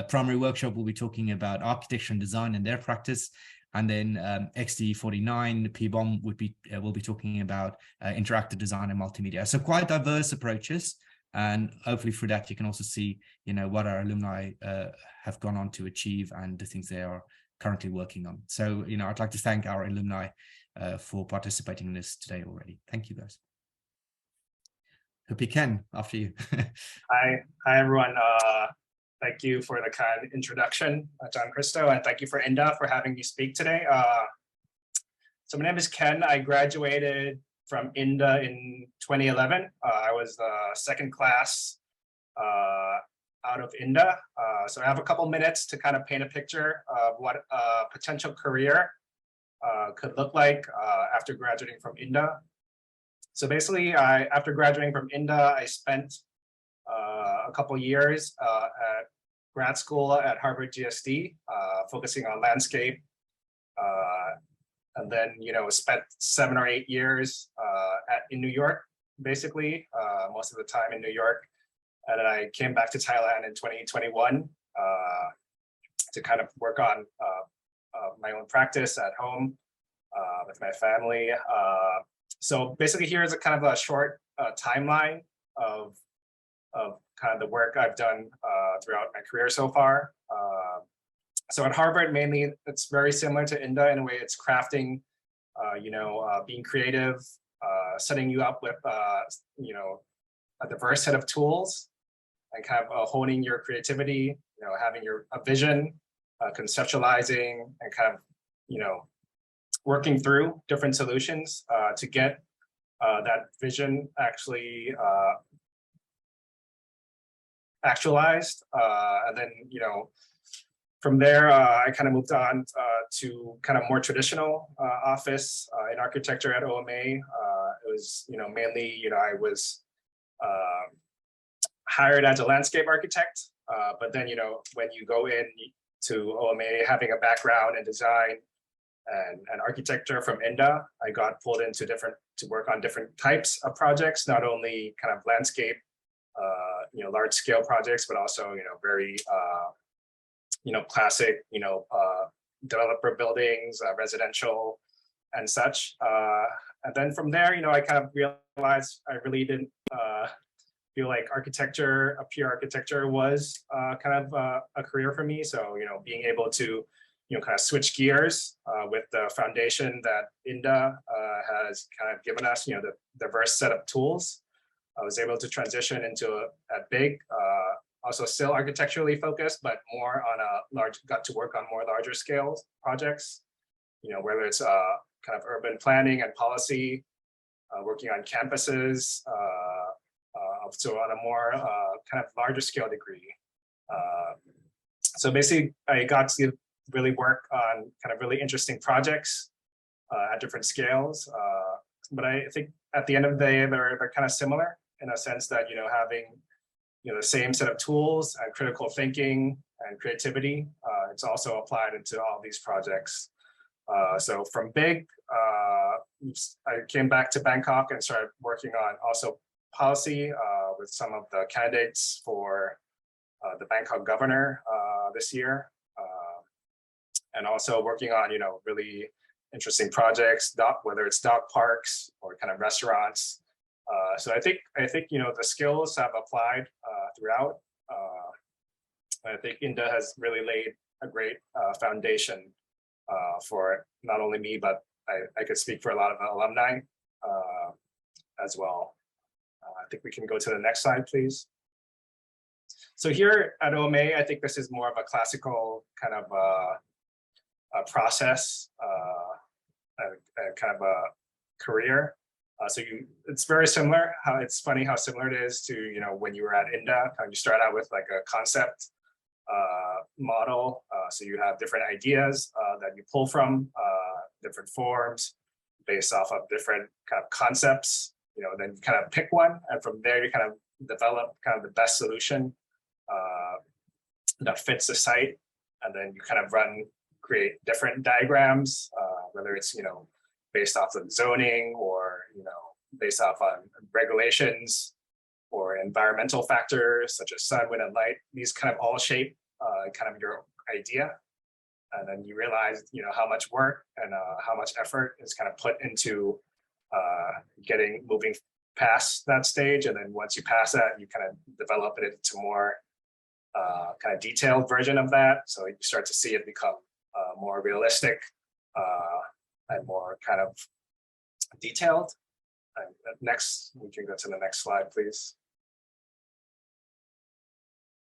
Primary workshop will be talking about architecture and design in their practice. And then XD49, PBOM will be talking about interactive design and multimedia. So quite diverse approaches. And hopefully through that, you can also see, what our alumni have gone on to achieve and the things they are currently working on. So, I'd like to thank our alumni for participating in this today already. Thank you, guys. Ken, after you. Hi, everyone. Thank you for the kind introduction, John Christo, and thank you for INDA for having me speak today. So my name is Ken. I graduated from INDA in 2011. I was second class out of INDA. So I have a couple minutes to kind of paint a picture of what a potential career could look like after graduating from INDA. So basically, after graduating from INDA, I spent a couple years at grad school at Harvard GSD, focusing on landscape. And then, spent 7 or 8 years in New York, basically, most of the time in New York. And then I came back to Thailand in 2021 to kind of work on my own practice at home with my family. So basically, here's a kind of a short timeline of kind of the work I've done throughout my career so far. So at Harvard, mainly, it's very similar to INDA in a way. It's crafting, being creative, setting you up with, a diverse set of tools, and kind of honing your creativity. Having a vision, conceptualizing, and kind of, working through different solutions to get that vision actually actualized. And then, from there, I kind of moved on to kind of more traditional office in architecture at OMA. It was, mainly, I was hired as a landscape architect, but then, when you go in to OMA, having a background in design and architecture from INDA, I got pulled into to work on different types of projects, not only kind of landscape, large scale projects, but also, very, classic, developer buildings, residential and such. And then from there, I kind of realized I really didn't feel like pure architecture was kind of a career for me. So, being able to, kind of switch gears with the foundation that INDA has kind of given us, the diverse set of tools. I was able to transition into a big, also still architecturally focused, but more on got to work on more larger scale projects, whether it's kind of urban planning and policy, working on campuses, so on a more kind of larger scale degree. So basically, I got to really work on kind of really interesting projects at different scales. But I think at the end of the day, they're kind of similar in a sense that, having, the same set of tools and critical thinking and creativity, it's also applied into all these projects. So from big, I came back to Bangkok and started working on also policy with some of the candidates for the Bangkok governor this year. And also working on, really interesting projects, whether it's dog parks or kind of restaurants. So I think, the skills have applied throughout. I think INDA has really laid a great foundation for not only me, but I could speak for a lot of alumni as well. I think we can go to the next slide, please. So here at OMA, I think this is more of a classical kind of a process, kind of a career. So it's very similar. It's funny how similar it is to, when you were at INDA, how you start out with like a concept model. So you have different ideas that you pull from, different forms based off of different kind of concepts, then you kind of pick one. And from there, you kind of develop kind of the best solution. that fits the site, and then you kind of create different diagrams, whether it's, based off of zoning or, based off on regulations or environmental factors such as sun, wind, and light. These kind of all shape kind of your idea. And then you realize, how much work and how much effort is kind of put into moving past that stage. And then once you pass that, you kind of develop it into more kind of detailed version of that. So you start to see it become more realistic and more kind of detailed. And next, we can go to the next slide, please.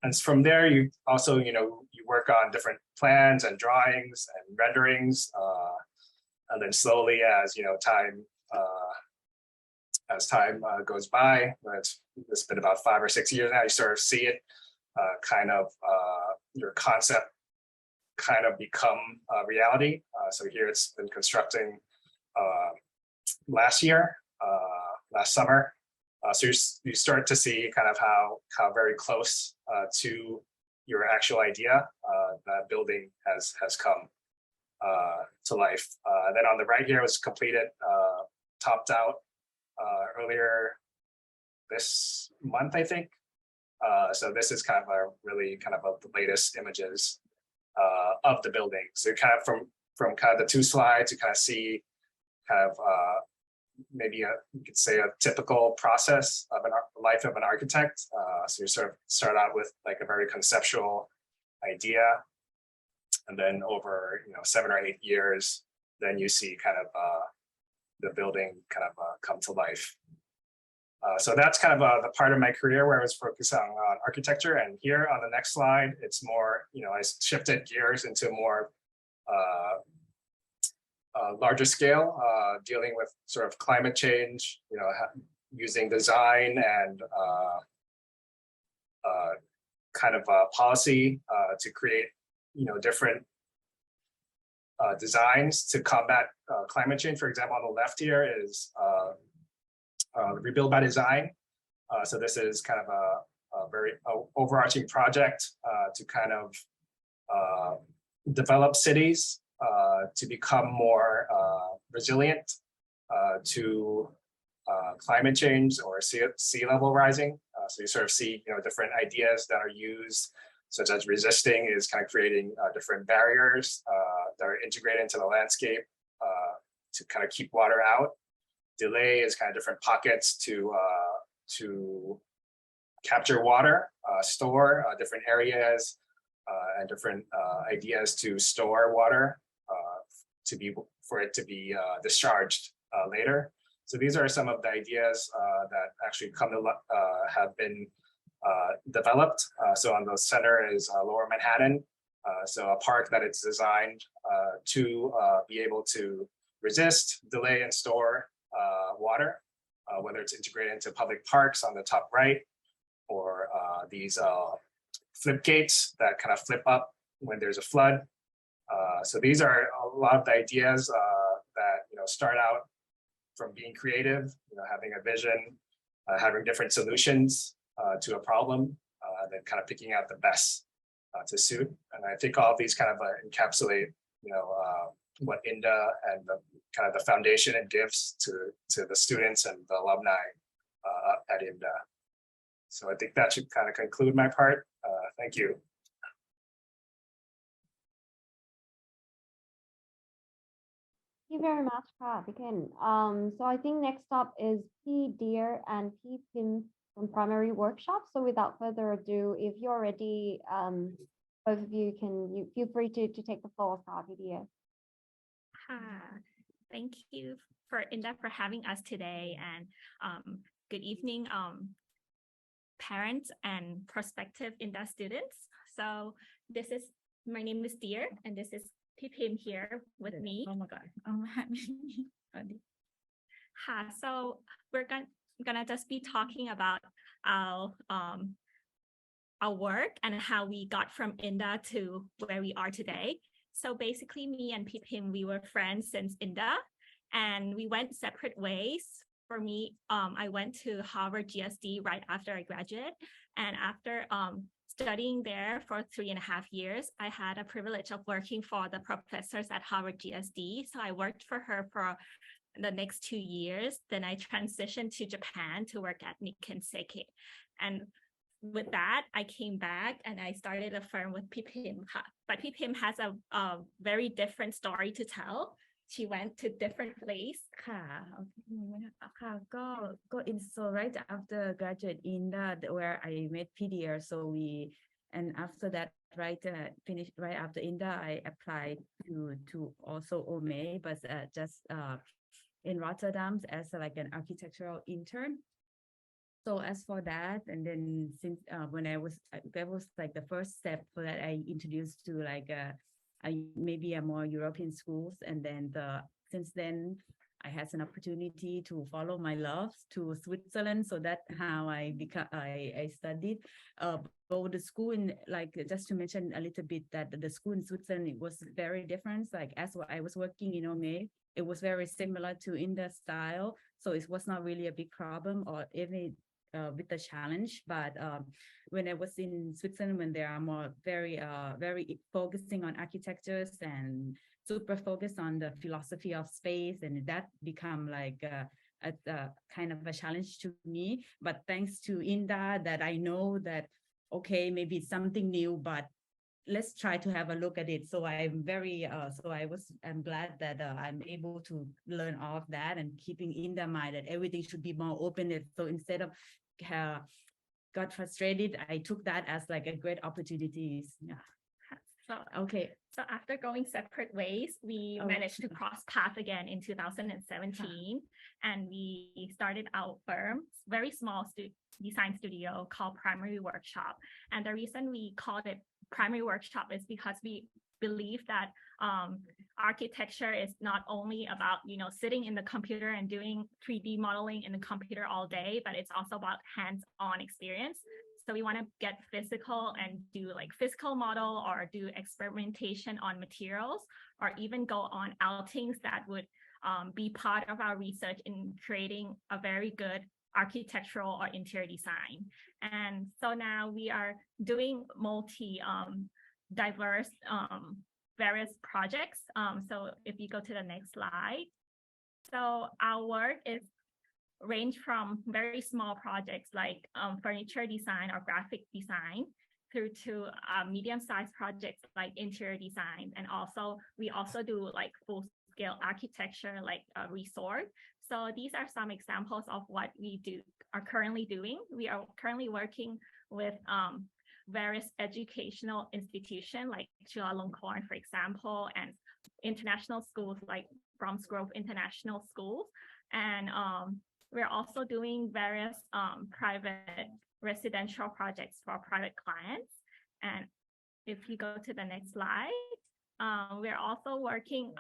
And from there, you also, you work on different plans and drawings and renderings, and then slowly, as time goes by, it's been about 5 or 6 years now, you sort of see it your concept kind of become reality. So here it's been constructing last summer. So you start to see kind of how very close to your actual idea that building has come to life. Then on the right here was completed, topped out earlier this month, I think. So this is kind of the latest images of the building. So kind of from kind of the 2 slides, you kind of see kind of maybe you could say a typical process of a life of an architect. So you sort of start out with like a very conceptual idea, and then over 7 or 8 years, then you see kind of the building kind of come to life. So that's kind of the part of my career where I was focused on architecture. And here on the next slide, it's more, I shifted gears into more larger scale, dealing with sort of climate change, using design and kind of policy to create, different designs to combat climate change. For example, on the left here is Rebuild by Design. So this is kind of a very overarching project to kind of develop cities to become more resilient to climate change or sea level rising. So you sort of see, different ideas that are used, such as resisting is kind of creating different barriers that are integrated into the landscape to kind of keep water out. Delay is kind of different pockets to capture water, store different areas, and different ideas to store water for it to be discharged later. So these are some of the ideas that actually have been developed. So on the center is Lower Manhattan. So a park that it's designed to be able to resist, delay, and store water, whether it's integrated into public parks on the top right, or these flip gates that kind of flip up when there's a flood. So these are a lot of the ideas that start out from being creative, having a vision, having different solutions to a problem, then kind of picking out the best to suit. And I think all of these kind of encapsulate, what INDA and the kind of the foundation it gives to the students and the alumni at INDA. So I think that should kind of conclude my part. Thank you. Thank you very much, Picken. So I think next up is P. Deer and P. Pim from Primary Workshop. So without further ado, if you're ready, both of you feel free to take the floor, P. Deer. Thank you for INDA for having us today, and good evening, parents and prospective INDA students. So my name is Deer, and this is Pim here with me. Oh my God. So we're gonna just be talking about our work and how we got from INDA to where we are today. So basically, me and Pim, we were friends since INDA, and we went separate ways for me, I went to Harvard GSD right after I graduated. And after studying there for 3.5 years, I had a privilege of working for the professors at Harvard GSD. So I worked for her for the next 2 years. Then I transitioned to Japan to work at Nikken Seike. And with that, I came back and I started a firm with Pipim. But Pipim has a very different story to tell. She went to different place. ค่ะค่ะก็ in so right after graduate INDA where I met PDR, so and after that finished right after INDA I applied to also OME, but just in Rotterdam as like an architectural intern. So as for that, and then since when that was like the first step for that, I introduced to like maybe a more European schools, and then since then I had an opportunity to follow my love to Switzerland. So that's how I studied. But the school in, like, just to mention a little bit, that the school in Switzerland, it was very different. Like as I was working in OME, it was very similar to INDA style. So it was not really a big problem or even with the challenge. But when I was in Switzerland, when they are more very focusing on architectures and super focused on the philosophy of space, and that become like a kind of a challenge to me. But thanks to INDA, that I know that, okay, maybe it's something new, but let's try to have a look at it. So I'm I'm glad that I'm able to learn all of that, and keeping in the mind that everything should be more open. So instead of got frustrated, I took that as like a great opportunities. Yeah. So okay. So after going separate ways, we managed to cross paths again in 2017, and we started our firm, very small design studio called Primary Workshop. And the reason we called it Primary Workshop is because we believe that architecture is not only about, sitting in the computer and doing 3D modeling in the computer all day, but it's also about hands-on experience. So we want to get physical and do like physical model, or do experimentation on materials, or even go on outings that would be part of our research in creating a very good architectural or interior design. And so now we are doing diverse various projects. So if you go to the next slide. So our work is range from very small projects like furniture design or graphic design, through to medium-sized projects like interior design. And also we also do like full-scale architecture like a resort. So these are some examples of what we are currently doing. We are currently working with various educational institutions like Chulalongkorn, for example, and international schools like Bromsgrove International Schools. And we're also doing various private residential projects for private clients. And if you go to the next slide, we're also working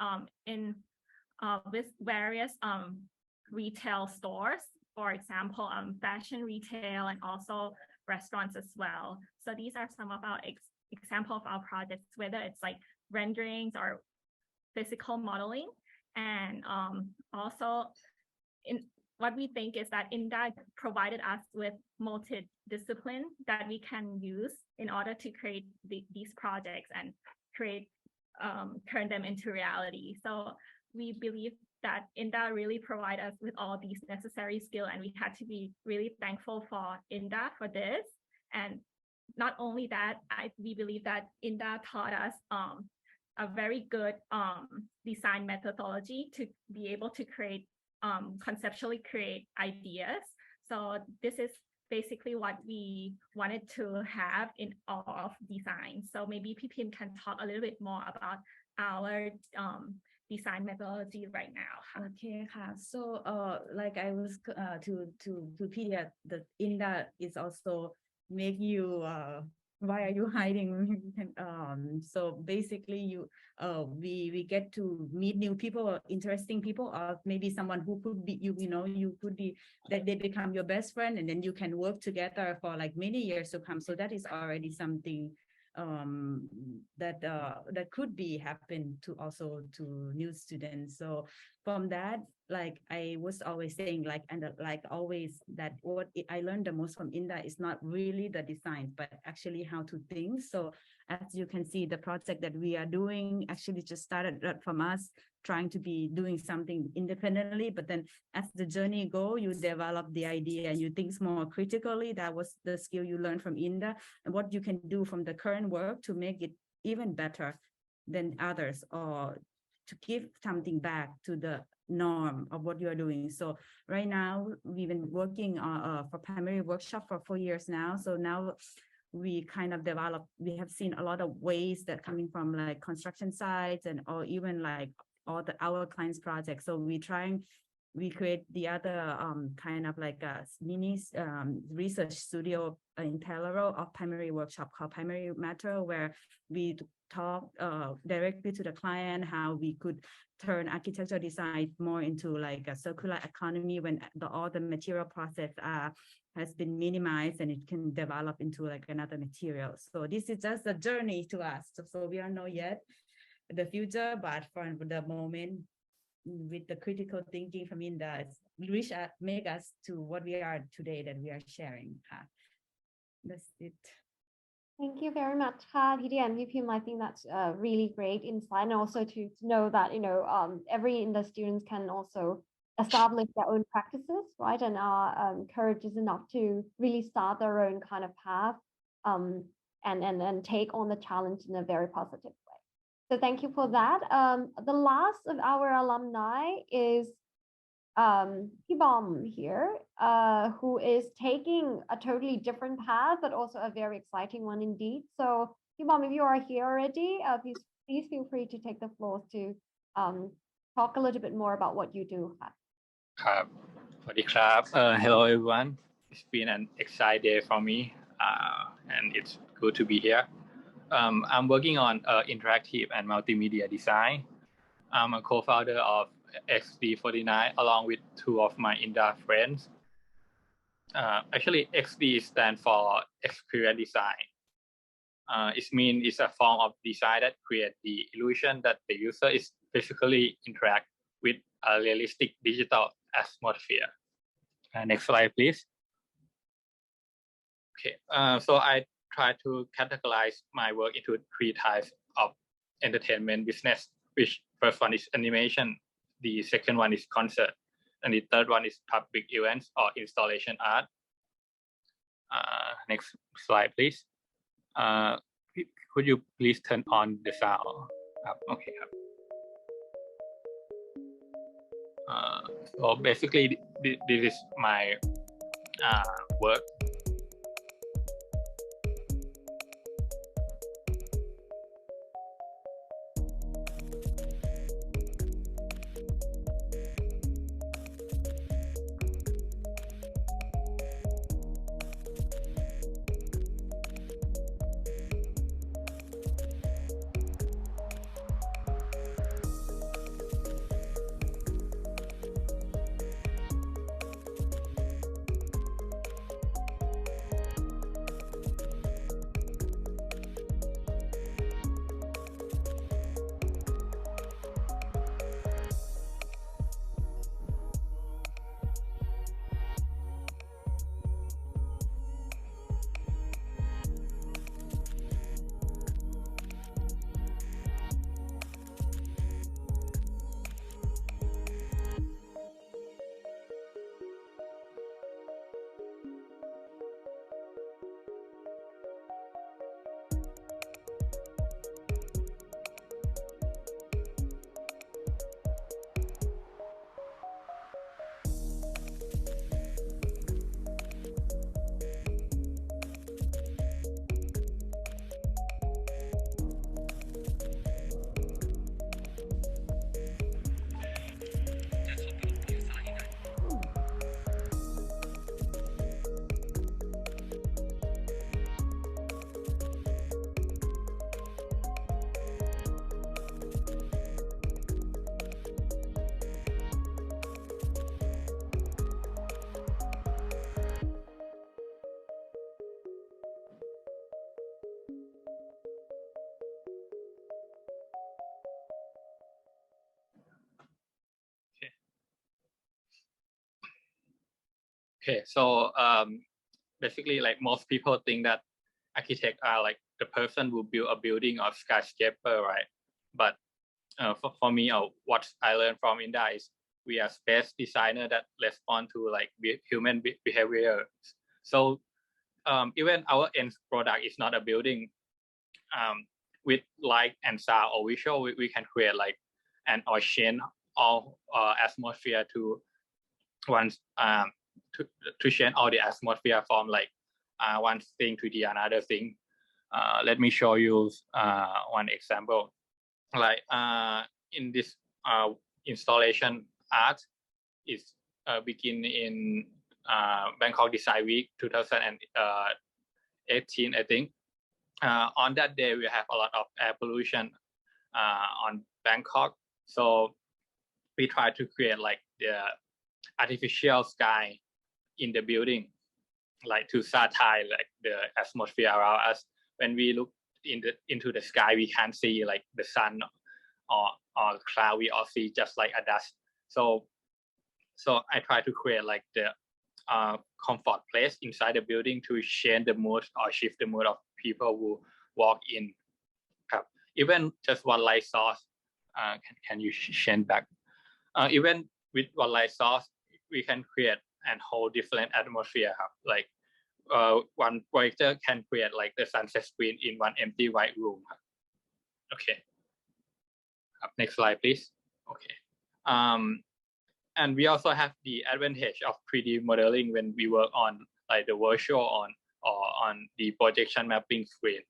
with various retail stores, for example, fashion retail, and also restaurants as well. So these are some of our example of our projects, whether it's like renderings or physical modeling. And also what we think is that INDA provided us with multidiscipline that we can use in order to create these projects and turn them into reality. So we believe that INDA really provide us with all these necessary skills, and we had to be really thankful for INDA for this. And not only that, we believe that INDA taught us a very good design methodology to be able to conceptually create ideas. So this is basically what we wanted to have in all of design. So maybe Pipim can talk a little bit more about our design methodology right now. Okay, so like I was to Pedia, the INDA is also make you why are you hiding? So basically we get to meet new people, or interesting people, or maybe someone who could be you could be that they become your best friend, and then you can work together for like many years to come. So that is already something that could be happen to new students. So from that, like I was always saying, like, and like always, that what I learned the most from INDA is not really the design, but actually how to think. So as you can see, the project that we are doing actually just started from us trying to be doing something independently, but then as the journey go, you develop the idea and you think more critically. That was the skill you learned from INDA, and what you can do from the current work to make it even better than others, or to give something back to the norm of what you are doing. So right now we've been working for primary workshop for 4 years now. So now we kind of develop, we have seen a lot of ways that coming from like construction sites and or even like all our clients' projects. So we create the other kind of like a mini research studio in parallel of primary workshop called Primary Matter, where we talk directly to the client how we could turn architecture design more into like a circular economy when all the material process has been minimized and it can develop into like another material. So this is just a journey to us. So we don't know yet the future, but for the moment, with the critical thinking from INDA, make us to what we are today that we are sharing. That's it. Thank you very much, PD and VPM. I think that's a really great insight, and also to know that every INDA students can also establish their own practices, right, and are courageous enough to really start their own kind of path, and take on the challenge in a very positive way. So thank you for that. The last of our alumni is Pibom here, who is taking a totally different path, but also a very exciting one indeed. So Pibom, if you are here already, please feel free to take the floor to talk a little bit more about what you do. Hello everyone. It's been an exciting day for me, and it's good to be here. I'm working on interactive and multimedia design. I'm a co-founder of XD49 along with two of my INDA friends. Actually, XD stands for experience design. It means it's a form of design that creates the illusion that the user is physically interact with a realistic digital atmosphere. Next slide, please. Okay, so I try to categorize my work into 3 types of entertainment business, which first one is animation, the second one is concert, and the third one is public events or installation art. Next slide, please. Could you please turn on the sound? Okay. So basically, this is my work. Okay, so basically, like most people think that architects are like the person who build a building or skyscraper, right? But for me, what I learned from INDA is we are space designer that respond to like human behavior. So even our end product is not a building. With light and sound or visual, we can create like an or change all atmosphere to one to change all the atmosphere from like one thing to the another thing. Let me show you one example. Like in this installation art is begin in Bangkok Design Week 2018, I think. On that day, we have a lot of air pollution on Bangkok. So we try to create like the artificial sky in the building, like to satire like the atmosphere around us. When we look into the sky, we can't see like the sun or cloud. We all see just like a dust. So I try to create like the comfort place inside the building to change the mood or shift the mood of people who walk in. Even just one light source, can you change back? Even with one light source, we can create and whole different atmosphere. Like one projector can create like the sunset screen in one empty white room. Okay. Next slide, please. Okay. And we also have the advantage of 3D modeling when we work on like the virtual or on the projection mapping screen.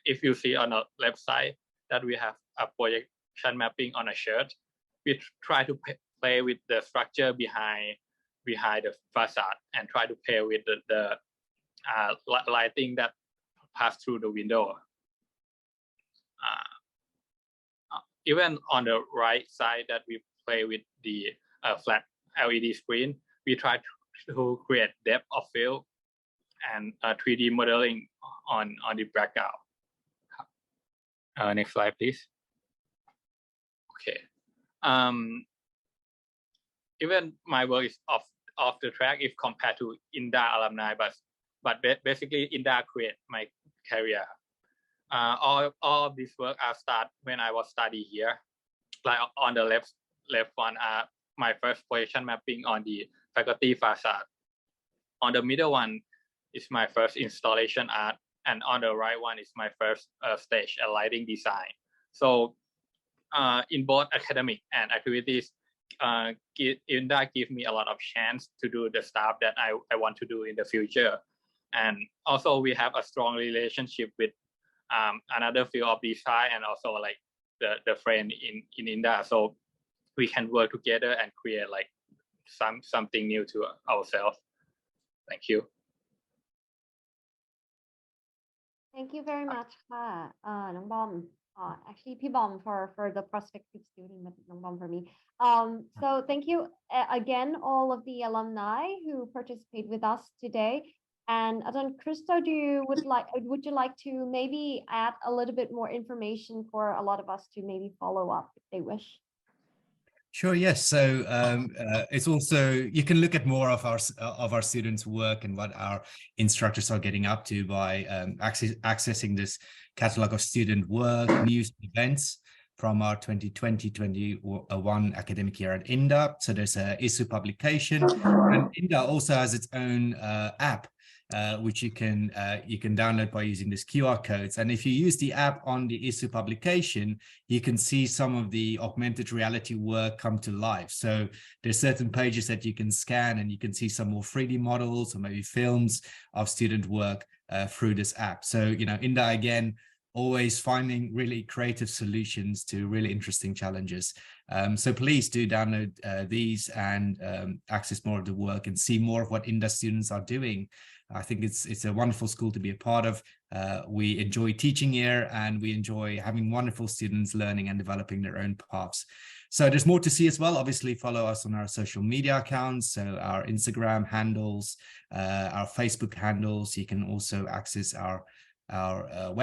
If you see on the left side that we have a projection mapping on a shirt, we try to play with the structure behind the facade and try to play with the lighting that pass through the window. Even on the right side that we play with the flat LED screen, we try to create depth of field and 3D modeling on the background. Next slide, please. Okay. Even my work is off the track if compared to INDA alumni, but basically INDA create my career. All of this work I start when I was studying here. Like on the left one, my first projection mapping on the faculty facade. On the middle one is my first installation art, and on the right one is my first stage and lighting design. So in both academic and activities, INDA give me a lot of chance to do the stuff that I want to do in the future. And also we have a strong relationship with another field of design and also like the friend in INDA. So we can work together and create like something new to ourselves. Thank you. Thank you very much ค่ะน้องบอม actually พี่บอม for the prospective student, but น้องบอม for me. So thank you again all of the alumni who participate with us today. And Adon Christo, would you like to maybe add a little bit more information for a lot of us to maybe follow up if they wish? Sure. Yes. So it's also, you can look at more of our students' work and what our instructors are getting up to by accessing this catalog of student work, news, events from our 2020-21 academic year at INDA. So there's a issue publication, and INDA also has its own app, which you can download by using this QR codes. And if you use the app on the issue publication, you can see some of the augmented reality work come to life. So there's certain pages that you can scan and you can see some more 3D models or maybe films of student work through this app. So, you know, INDA again, always finding really creative solutions to really interesting challenges. So please do download these and access more of the work and see more of what INDA students are doing. I think it's a wonderful school to be a part of. We enjoy teaching here and we enjoy having wonderful students learning and developing their own paths. So there's more to see as well. Obviously, follow us on our social media accounts, so our Instagram handles, our Facebook handles. You can also access our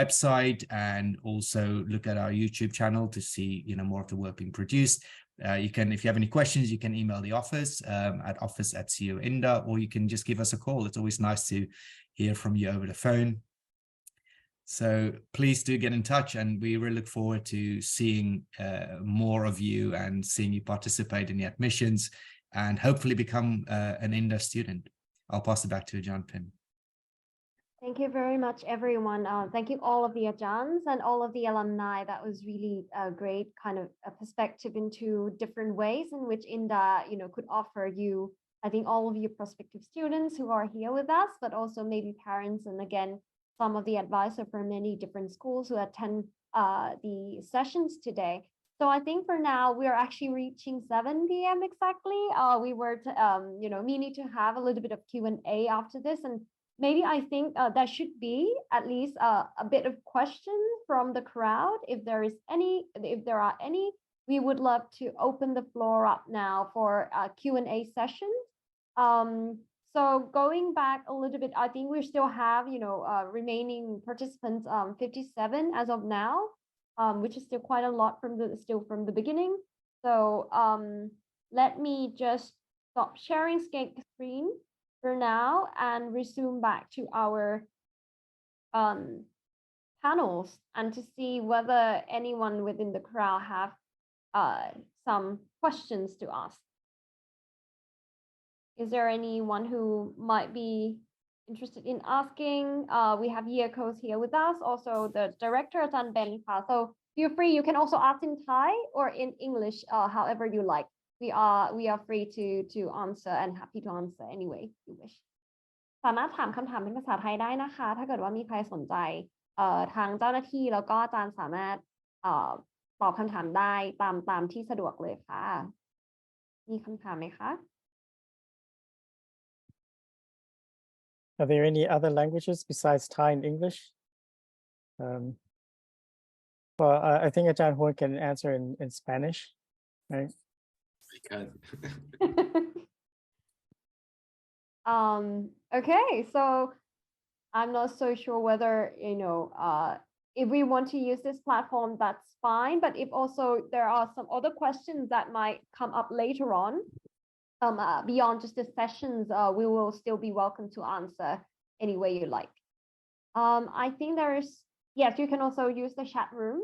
website and also look at our YouTube channel to see, you know, more of the work being produced. You can, if you have any questions, you can email the office at office@cu.inda, or you can just give us a call. It's always nice to hear from you over the phone. So please do get in touch, and we really look forward to seeing more of you and seeing you participate in the admissions and hopefully become an INDA student. I'll pass it back to John Pim. Thank you very much, everyone. Thank you all of the Ajans and all of the alumni. That was really a great kind of a perspective into different ways in which INDA, could offer you, I think, all of you prospective students who are here with us, but also maybe parents, and again, some of the advisor from many different schools who attend the sessions today. So I think for now, we are actually reaching 7 p.m. exactly. We were, meaning to have a little bit of Q&A after this, and maybe I think there should be at least a bit of questions from the crowd. If there are any, we would love to open the floor up now for Q&A sessions. So going back a little bit, I think we still have, remaining participants, 57 as of now, which is still quite a lot from the beginning. So let me just stop sharing screen for now and resume back to our panels, and to see whether anyone within the crowd have some questions to ask. Is there anyone who might be interested in asking? We have Yekos here with us, also the director, Tan Ben. So feel free, you can also ask in Thai or in English, however you like. We are free to answer and happy to answer any way you wish. สามารถถามคำถามเป็นภาษาไทยได้นะคะ ถ้าเกิดว่ามีใครสนใจทางเจ้าหน้าที่แล้วก็อาจารย์สามารถตอบคำถามได้ตามที่สะดวกเลยค่ะ มีคำถามไหมคะ Are there any other languages besides Thai and English? Well, I think Ajahn Huan can answer in Spanish, right? I can. Okay, so I'm not so sure whether, if we want to use this platform, that's fine. But if also there are some other questions that might come up later on, beyond just the sessions, we will still be welcome to answer any way you like. I think yes, you can also use the chat room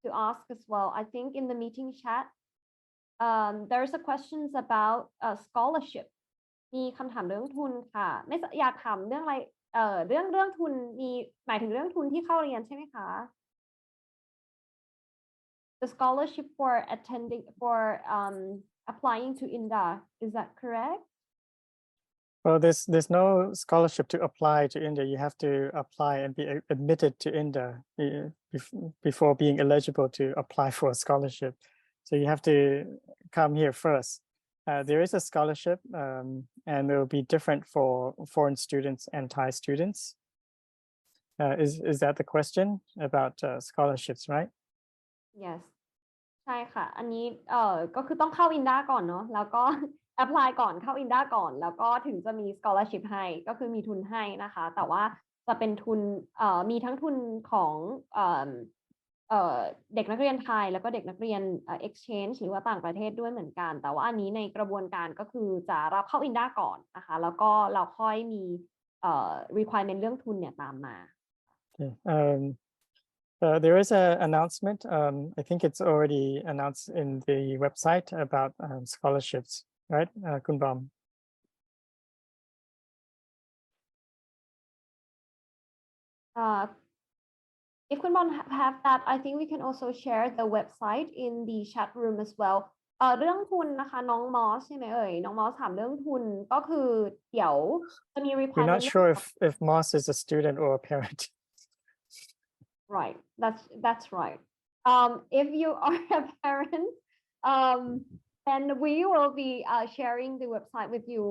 to ask as well. I think in the meeting chat, there's a questions about scholarship. มีคำถามเรื่องทุนค่ะ ไม่อยากถามเรื่องอะไรเรื่องทุนมีหมายถึงเรื่องทุนที่เข้าเรียนใช่ไหมคะ The scholarship for applying to INDA, is that correct? Well, there's no scholarship to apply to INDA. You have to apply and be admitted to INDA before being eligible to apply for a scholarship. So you have to come here first. There is a scholarship, and it will be different for foreign students and Thai students. Is that the question about scholarships, right? Yes. ใช่ค่ะ อันนี้ก็คือต้องเข้า INDA ก่อนเนาะ แล้วก็ apply ก่อนเข้า INDA ก่อน แล้วก็ถึงจะมี scholarship ให้ก็คือมีทุนให้นะคะ แต่ว่าจะเป็นทุนมีทั้งทุนของเด็กนักเรียนไทยแล้วก็เด็กนักเรียนexchange หรือว่าต่างประเทศด้วยเหมือนกัน แต่ว่าอันนี้ในกระบวนการก็คือจะรับเข้า INDA ก่อนนะคะ แล้วก็เราค่อยมีrequirement เรื่องทุนเนี่ยตามมา There is an announcement. I think it's already announced in the website about scholarships, right, Kunbam? If Kunbam have that, I think we can also share the website in the chat room as well. เรื่องทุนนะคะน้องมอสใช่ไหมเอ่ยน้องมอสถามเรื่องทุนก็คือเดี๋ยวจะมี requirement. We're not sure if Moss is a student or a parent. Right, that's right. If you are a parent, then we will be sharing the website with you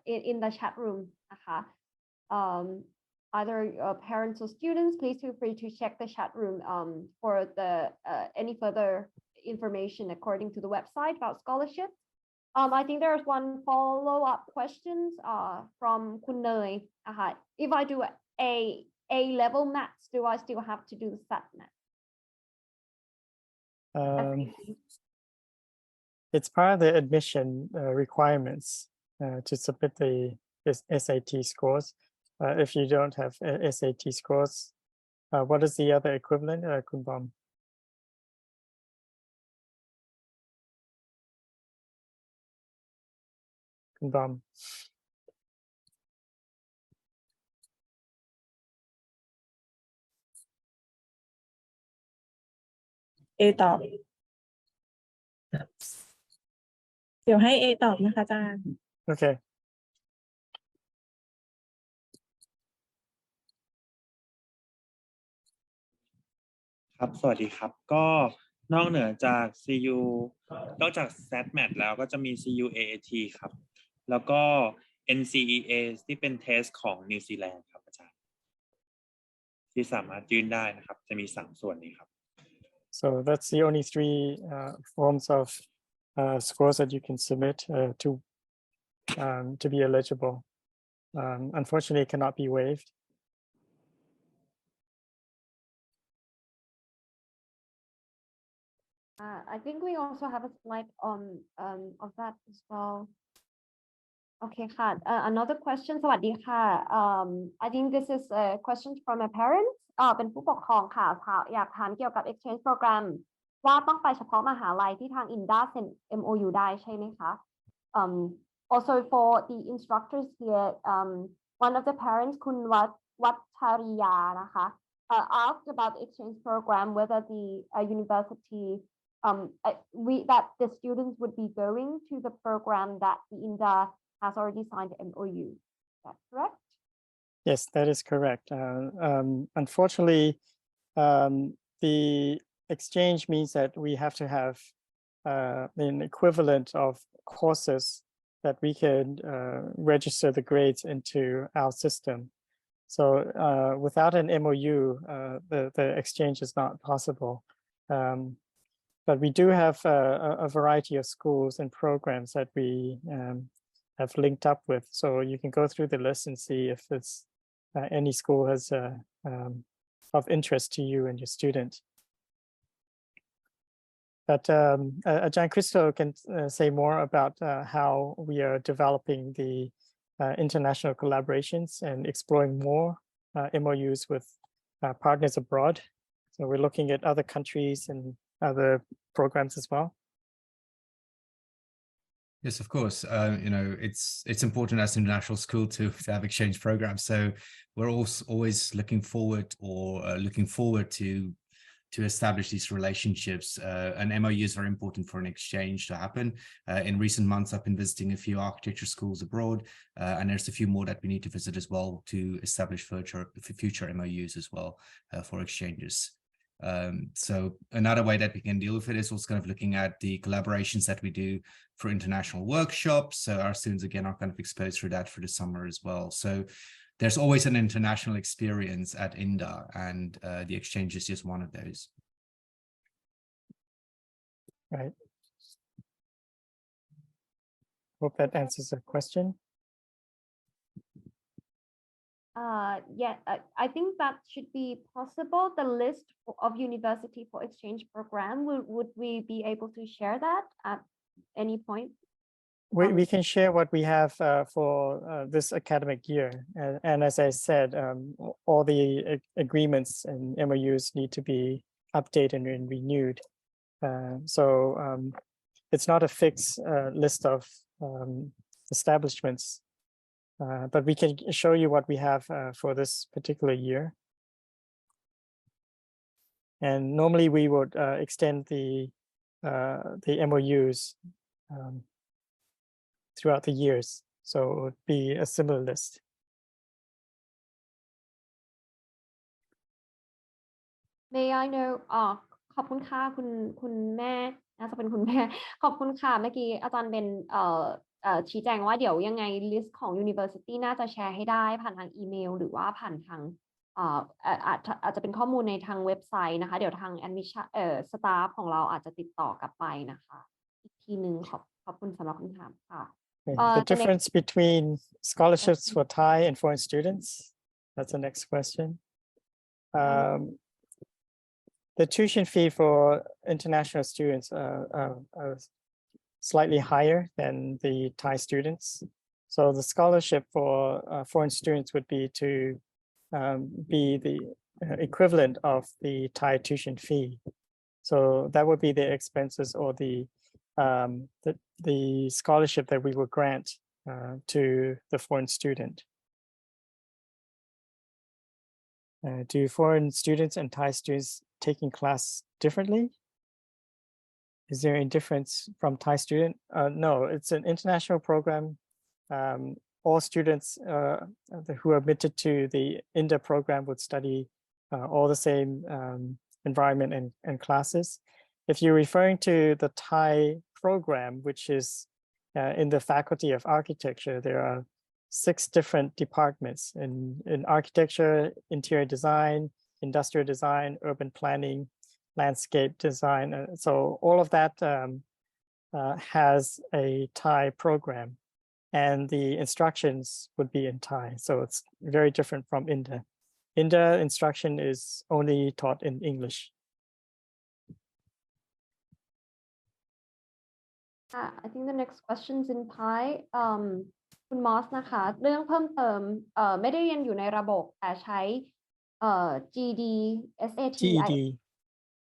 in the chat room นะคะ either parents or students, please feel free to check the chat room for the any further information according to the website about scholarship. I think there's one follow-up questions from Kun Neu. If I do A level maths, do I still have to do the SAT math? it's part of the admission requirements to submit the SAT scores. If you don't have SAT scores, what is the other equivalent, Kunbom? Kunbom. A ตอบเดี๋ยวให้ A ตอบนะคะอาจารย์ Okay. ครับสวัสดีครับก็นอกเหนือจาก CU นอกจาก SAT-MAT แล้วก็จะมี CU AAT ครับแล้วก็ NCEA ที่เป็นเทสของนิวซีแลนด์ครับอาจารย์ที่สามารถยื่นได้นะครับจะมี3ส่วนนี้ครับ So that's the only three forms of scores that you can submit to be eligible. Unfortunately, it cannot be waived. I think we also have a slide on of that as well. Okay, another question. สวัสดีค่ะ I think this is a question from a parent. เป็นผู้ปกครองค่ะอยากถามเกี่ยวกับ exchange program ว่าต้องไปเฉพาะมหาลัยที่ทาง INDA เซ็น MOU ได้ใช่ไหมคะ Also for the instructors here, one of the parents คุณวัชริยานะคะ asked about the exchange program whether the university that the students would be going to the program that the INDA has already signed the MOU. Is that correct? Yes, that is correct. Unfortunately, the exchange means that we have to have an equivalent of courses that we can register the grades into our system. So without an MOU, the exchange is not possible. But we do have a variety of schools and programs that we have linked up with. So you can go through the list and see if it's any school has of interest to you and your student. But Ajahn Christo can say more about how we are developing the international collaborations and exploring more MOUs with partners abroad. So we're looking at other countries and other programs as well. Yes, of course. You know, it's important as an international school to have exchange programs. So we're also always looking forward to establish these relationships. An MOU is very important for an exchange to happen. In recent months, I've been visiting a few architecture schools abroad, and there's a few more that we need to visit as well to establish future MOUs as well for exchanges. So another way that we can deal with it is also kind of looking at the collaborations that we do for international workshops. So our students again are kind of exposed through that for the summer as well. So there's always an international experience at INDA, and the exchange is just one of those. Right. Hope that answers the question. Yeah, I think that should be possible. The list of university for exchange program, would we be able to share that at any point? We can share what we have for this academic year. And as I said, all the agreements and MOUs need to be updated and renewed. So it's not a fixed list of establishments, but we can show you what we have for this particular year. And normally we would extend the MOUs throughout the years. So it would be a similar list. May I know ขอบคุณค่ะคุณแม่น่าจะเป็นคุณแม่ขอบคุณค่ะเมื่อกี้อาจารย์เป็นชี้แจงว่าเดี๋ยวยังไง list ของ university น่าจะแชร์ให้ได้ผ่านทางอีเมลหรือว่าผ่านทางอาจจะเป็นข้อมูลในทางเว็บไซต์นะคะเดี๋ยวทาง admission staff ของเราอาจจะติดต่อกลับไปนะคะอีกทีนึงขอบคุณสำหรับคำถามค่ะ The difference between scholarships for Thai and foreign students. That's the next question. The tuition fee for international students slightly higher than the Thai students. So the scholarship for foreign students would be to be the equivalent of the Thai tuition fee. So that would be the expenses or the scholarship that we will grant to the foreign student. Do foreign students and Thai students taking class differently? Is there any difference from Thai student? No, it's an international program. All students who are admitted to the INDA program would study all the same environment and classes. If you're referring to the Thai program, which is in the Faculty of Architecture, there are 6 different departments in architecture, interior design, industrial design, urban planning, landscape design. So all of that has a Thai program, and the instructions would be in Thai. So it's very different from INDA. INDA instruction is only taught in English. I think the next question's in Thai. คุณมอสนะคะ เรื่องเพิ่มเติมไม่ได้เรียนอยู่ในระบบแต่ใช้ GD SAT GED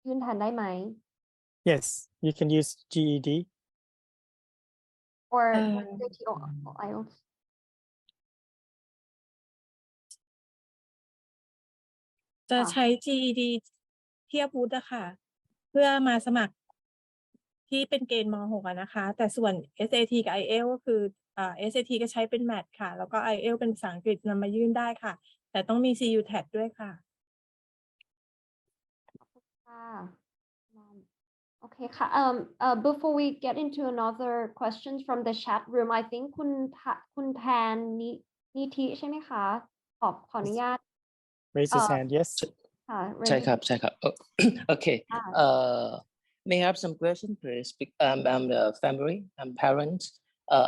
ยื่นทันได้ไหม Yes, you can use GED or SAT or IELTS จะใช้ GED เทียบวุฒิอะค่ะเพื่อมาสมัครที่เป็นเกณฑ์ม.6 อะนะคะแต่ส่วน SAT กับ IELTS ก็คือSAT ก็ใช้เป็นแมทค่ะแล้วก็ IELTS เป็นภาษาอังกฤษนำมายื่นได้ค่ะแต่ต้องมี CUTAT ด้วยค่ะOkay ค่ะ before we get into another questions from the chat room I think คุณแทนนิธิใช่ไหมคะขออนุญาต Raise his hand, yes. ใช่ครับ Okay. May I have some questions, please? I'm the family, I'm parents.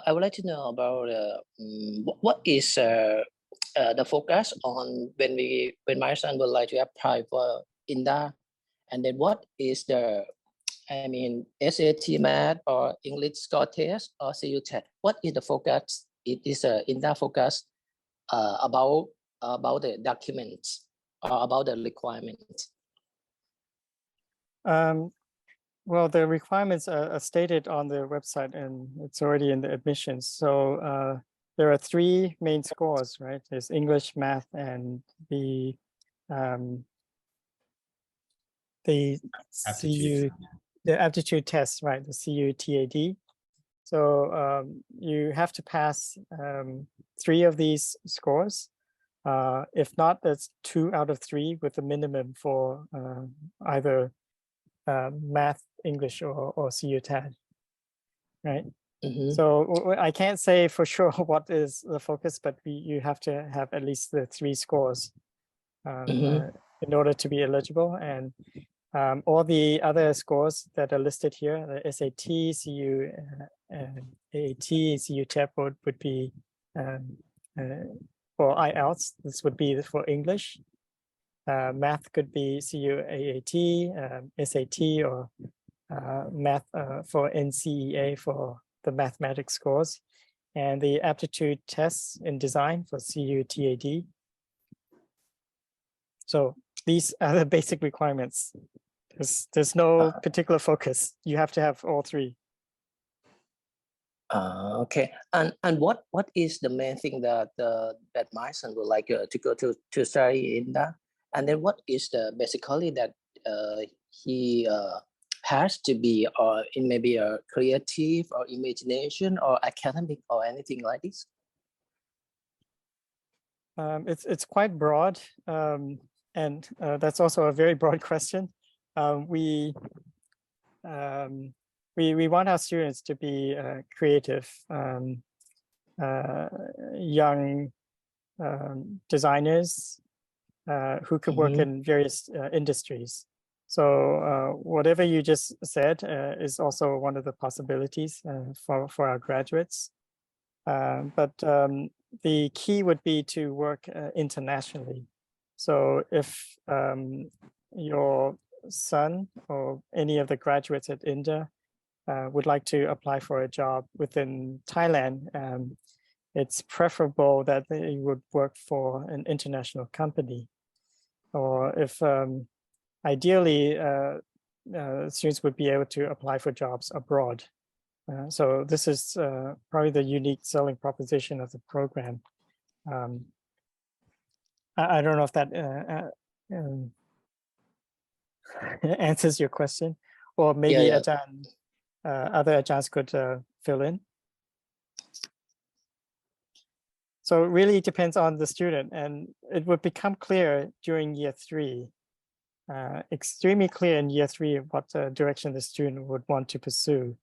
I would like to know about what is the focus on when my son would like to apply for INDA, and then what is the SAT math or English score test or CUTAT? What is the focus? It is INDA focus about the documents or about the requirements. Well, the requirements are stated on the website and it's already in the admissions. So there are 3 main scores, right? There's English, math, and the aptitude test, right? The CUTAD. So you have to pass 3 of these scores. If not, that's 2 out of 3 with the minimum for either math, English, or CUTAD, right? So I can't say for sure what is the focus, but you have to have at least the 3 scores in order to be eligible. And all the other scores that are listed here, the SAT, AAT, CUTAP would be for IELTS. This would be for English. Math could be CUAAT, SAT, or math for NCEA for the mathematics scores, and the aptitude tests in design for CUTAD. So these are the basic requirements. There's no particular focus. You have to have all 3. Okay, and what is the main thing that my son would like to go to study in that? And then what is the basically that he has to be in maybe a creative or imagination or academic or anything like this? It's quite broad, and that's also a very broad question. We want our students to be creative, young designers who could work in various industries. So whatever you just said is also one of the possibilities for our graduates. But the key would be to work internationally. So if your son or any of the graduates at INDA would like to apply for a job within Thailand, it's preferable that they would work for an international company. Or if ideally, students would be able to apply for jobs abroad. So this is probably the unique selling proposition of the program. I don't know if that answers your question, or maybe yeah. other Ajahns could fill in. So it really depends on the student, and it would become clear during year 3, extremely clear in year 3 what direction the student would want to pursue.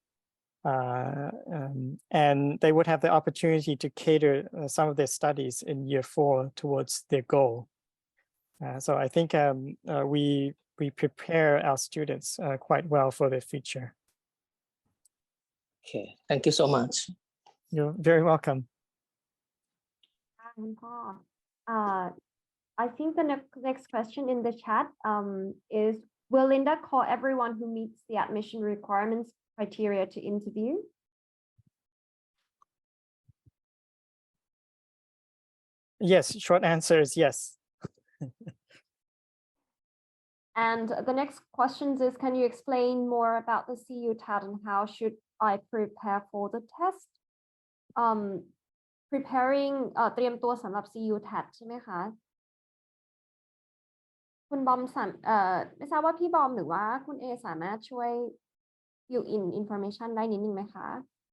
And they would have the opportunity to cater some of their studies in year 4 towards their goal. So I think we prepare our students quite well for their future. Okay, thank you so much. You're very welcome. I think the next question in the chat is, will Linda call everyone who meets the admission requirements criteria to interview? Yes, short answer is yes. And the next question is, can you explain more about the CU TAT and how should I prepare for the test? Preparing เตรียมตัวสำหรับ CU TAT ใช่ไหมคะคุณบอมไม่ทราบว่าพี่บอมหรือว่าคุณเอสามารถช่วย fill in information ได้นิดนึงไหมคะ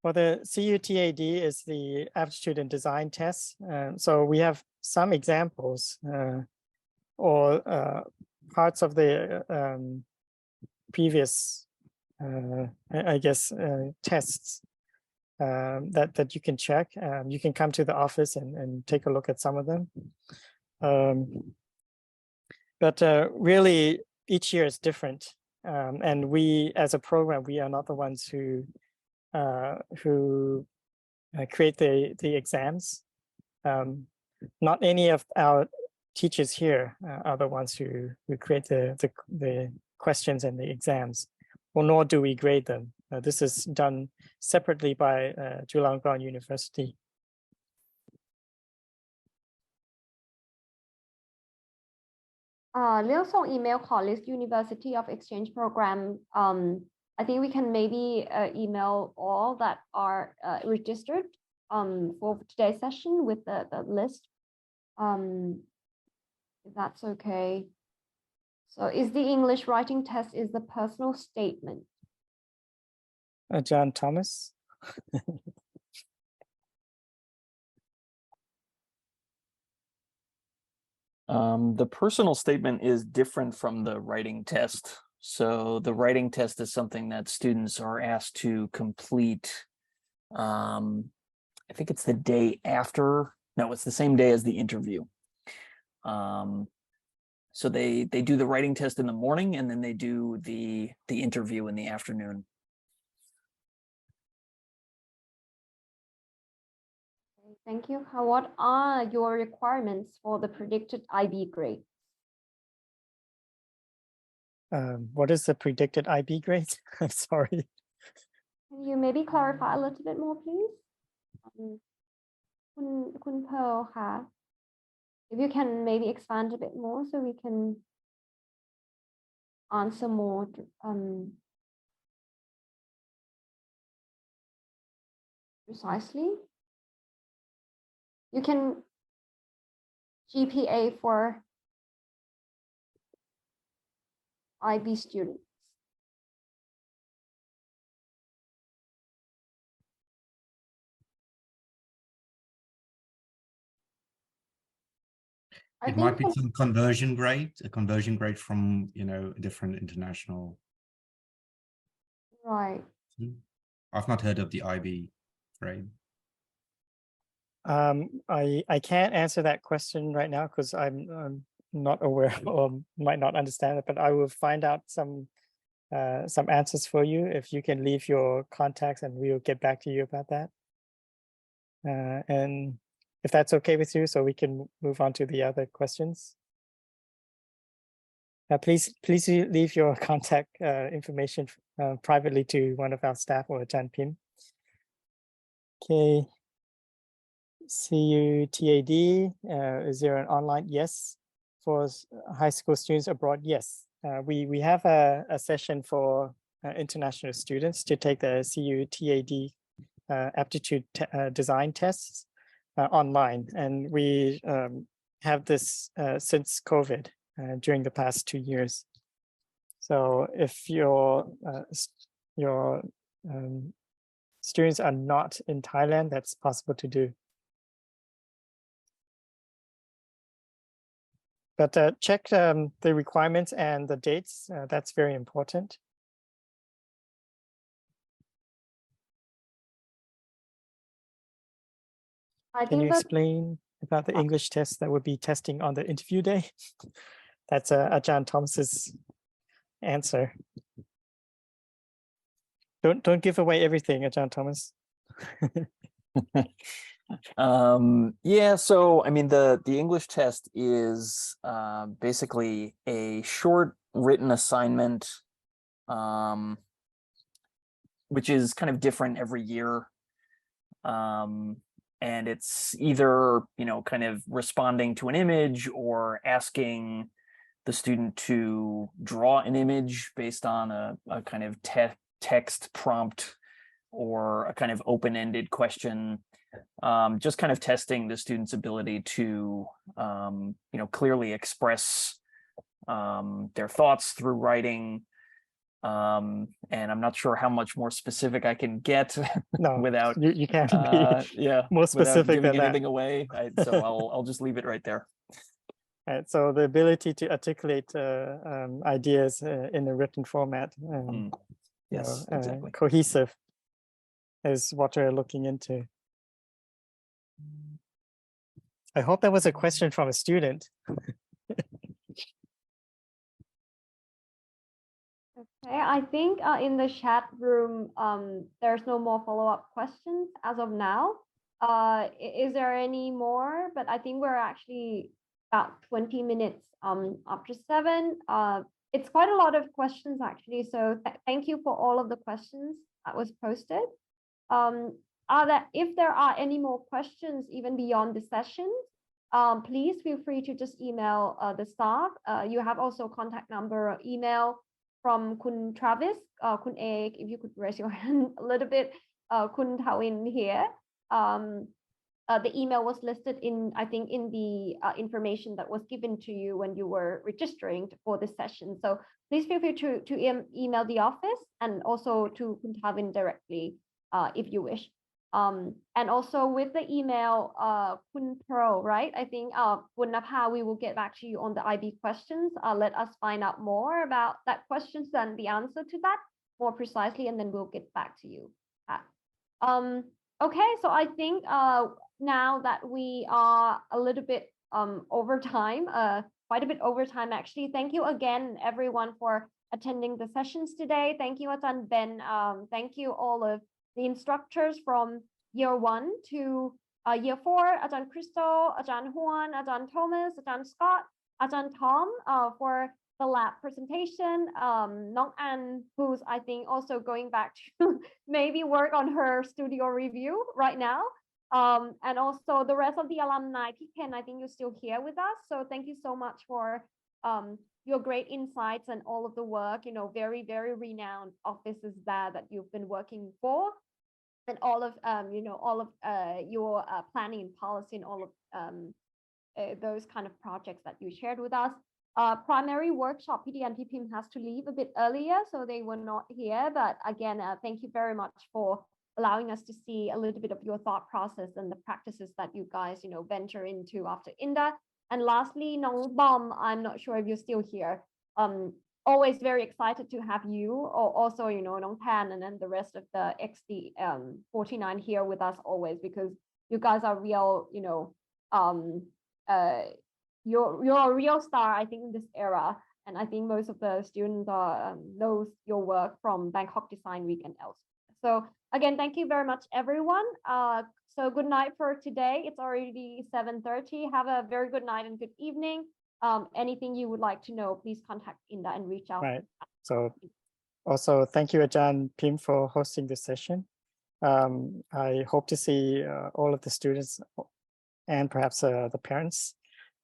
Well, the CUTAD is the aptitude and design test. So we have some examples or parts of the previous, I guess, tests that you can check. You can come to the office and take a look at some of them. But really, each year is different. And we, as a program, we are not the ones who create the exams. Not any of our teachers here are the ones who create the questions and the exams, or nor do we grade them. This is done separately by Chulalongkorn University. เรื่องส่งอีเมลขอ list University of Exchange program. I think we can maybe email all that are registered for today's session with the list, if that's okay. So is the English writing test is the personal statement? John Thomas. The personal statement is different from the writing test. So the writing test is something that students are asked to complete. I think it's the day after. No, it's the same day as the interview. So they do the writing test in the morning and then they do the interview in the afternoon. Thank you. What are your requirements for the predicted IB grade? What is the predicted IB grade? I'm sorry. Can you maybe clarify a little bit more, please? คุณเพร์ลค่ะ If you can maybe expand a bit more so we can answer more precisely. You can GPA for IB students. It might be some conversion grade, a conversion grade from, you know, a different international. Right. I've not heard of the IB grade. I can't answer that question right now because I'm not aware or might not understand it, but I will find out some answers for you if you can leave your contacts and we will get back to you about that. And if that's okay with you, so we can move on to the other questions. Please leave your contact information privately to one of our staff or Ajahn Pim. Okay. CUTAD, is there an online? Yes. For high school students abroad, yes. We have a session for international students to take the CUTAD aptitude design tests online. And we have this since COVID during the past 2 years. So if your students are not in Thailand, that's possible to do. But check the requirements and the dates. That's very important. Can you explain about the English test that would be testing on the interview day? That's Ajahn Thomas's answer. Don't give away everything, Ajahn Thomas. Yeah, so I mean the English test is basically a short written assignment, which is kind of different every year. And it's either, kind of responding to an image or asking the student to draw an image based on a kind of text prompt or a kind of open-ended question, just kind of testing the student's ability to, clearly express their thoughts through writing. And I'm not sure how much more specific I can get without you can't be more specific giving than anything that. away. So I'll just leave it right there. Right, so the ability to articulate ideas in a written format, Yes, exactly. cohesive, is what we're looking into. I hope that was a question from a student. Okay, I think in the chat room, there's no more follow-up questions as of now. Is there any more? But I think we're actually about 20 minutes after 7. It's quite a lot of questions actually. So thank you for all of the questions that was posted. If there are any more questions even beyond the session, please feel free to just email the staff. You have also contact number or email from Kun Travis, Kun Ek, if you could raise your hand a little bit, Kun Thawin here. The email was listed in, I think, in the information that was given to you when you were registering for this session. So please feel free to email the office and also to Kun Thawin directly if you wish. And also with the email, Kun Pearl, right? I think Kun Napa, we will get back to you on the IB questions. Let us find out more about that questions and the answer to that more precisely, and then we'll get back to you. Okay, so I think now that we are a little bit over time, quite a bit over time actually. Thank you again, everyone, for attending the sessions today. Thank you, Ajahn Ben. Thank you all of the instructors from year 1 to year 4, Ajahn Crystal, Ajahn Juan, Ajahn Thomas, Ajahn Scott, Ajahn Tom for the lab presentation. Nong An, who's I think also going back to maybe work on her studio review right now. And also the rest of the alumni. Ken, I think you're still here with us. So thank you so much for your great insights and all of the work, very, very renowned offices that you've been working for, and all of, all of your planning and policy and all of those kind of projects that you shared with us. Primary workshop, PD and PPIM has to leave a bit earlier, so they were not here. But again, thank you very much for allowing us to see a little bit of your thought process and the practices that you guys, venture into after INDA. And lastly, Nong Bom, I'm not sure if you're still here. Always very excited to have you, or also, Nong Pan and then the rest of the XD 49 here with us always, because you guys are real, you're a real star, I think, in this era. And I think most of the students knows your work from Bangkok Design Week and elsewhere. So again, thank you very much, everyone. So good night for today. It's already 7:30. Have a very good night and good evening. anything you would like to know, please contact INDA and reach out. Right. So also thank you, Ajahn Pim, for hosting this session. I hope to see all of the students and perhaps the parents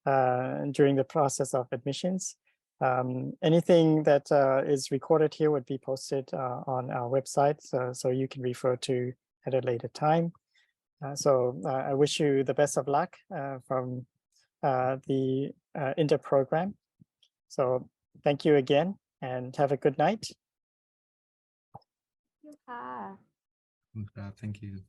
during the process of admissions. Anything that is recorded here would be posted on our website, so you can refer to at a later time. So I wish you the best of luck from the INDA program. So thank you again and have a good night. Ah. Thank you.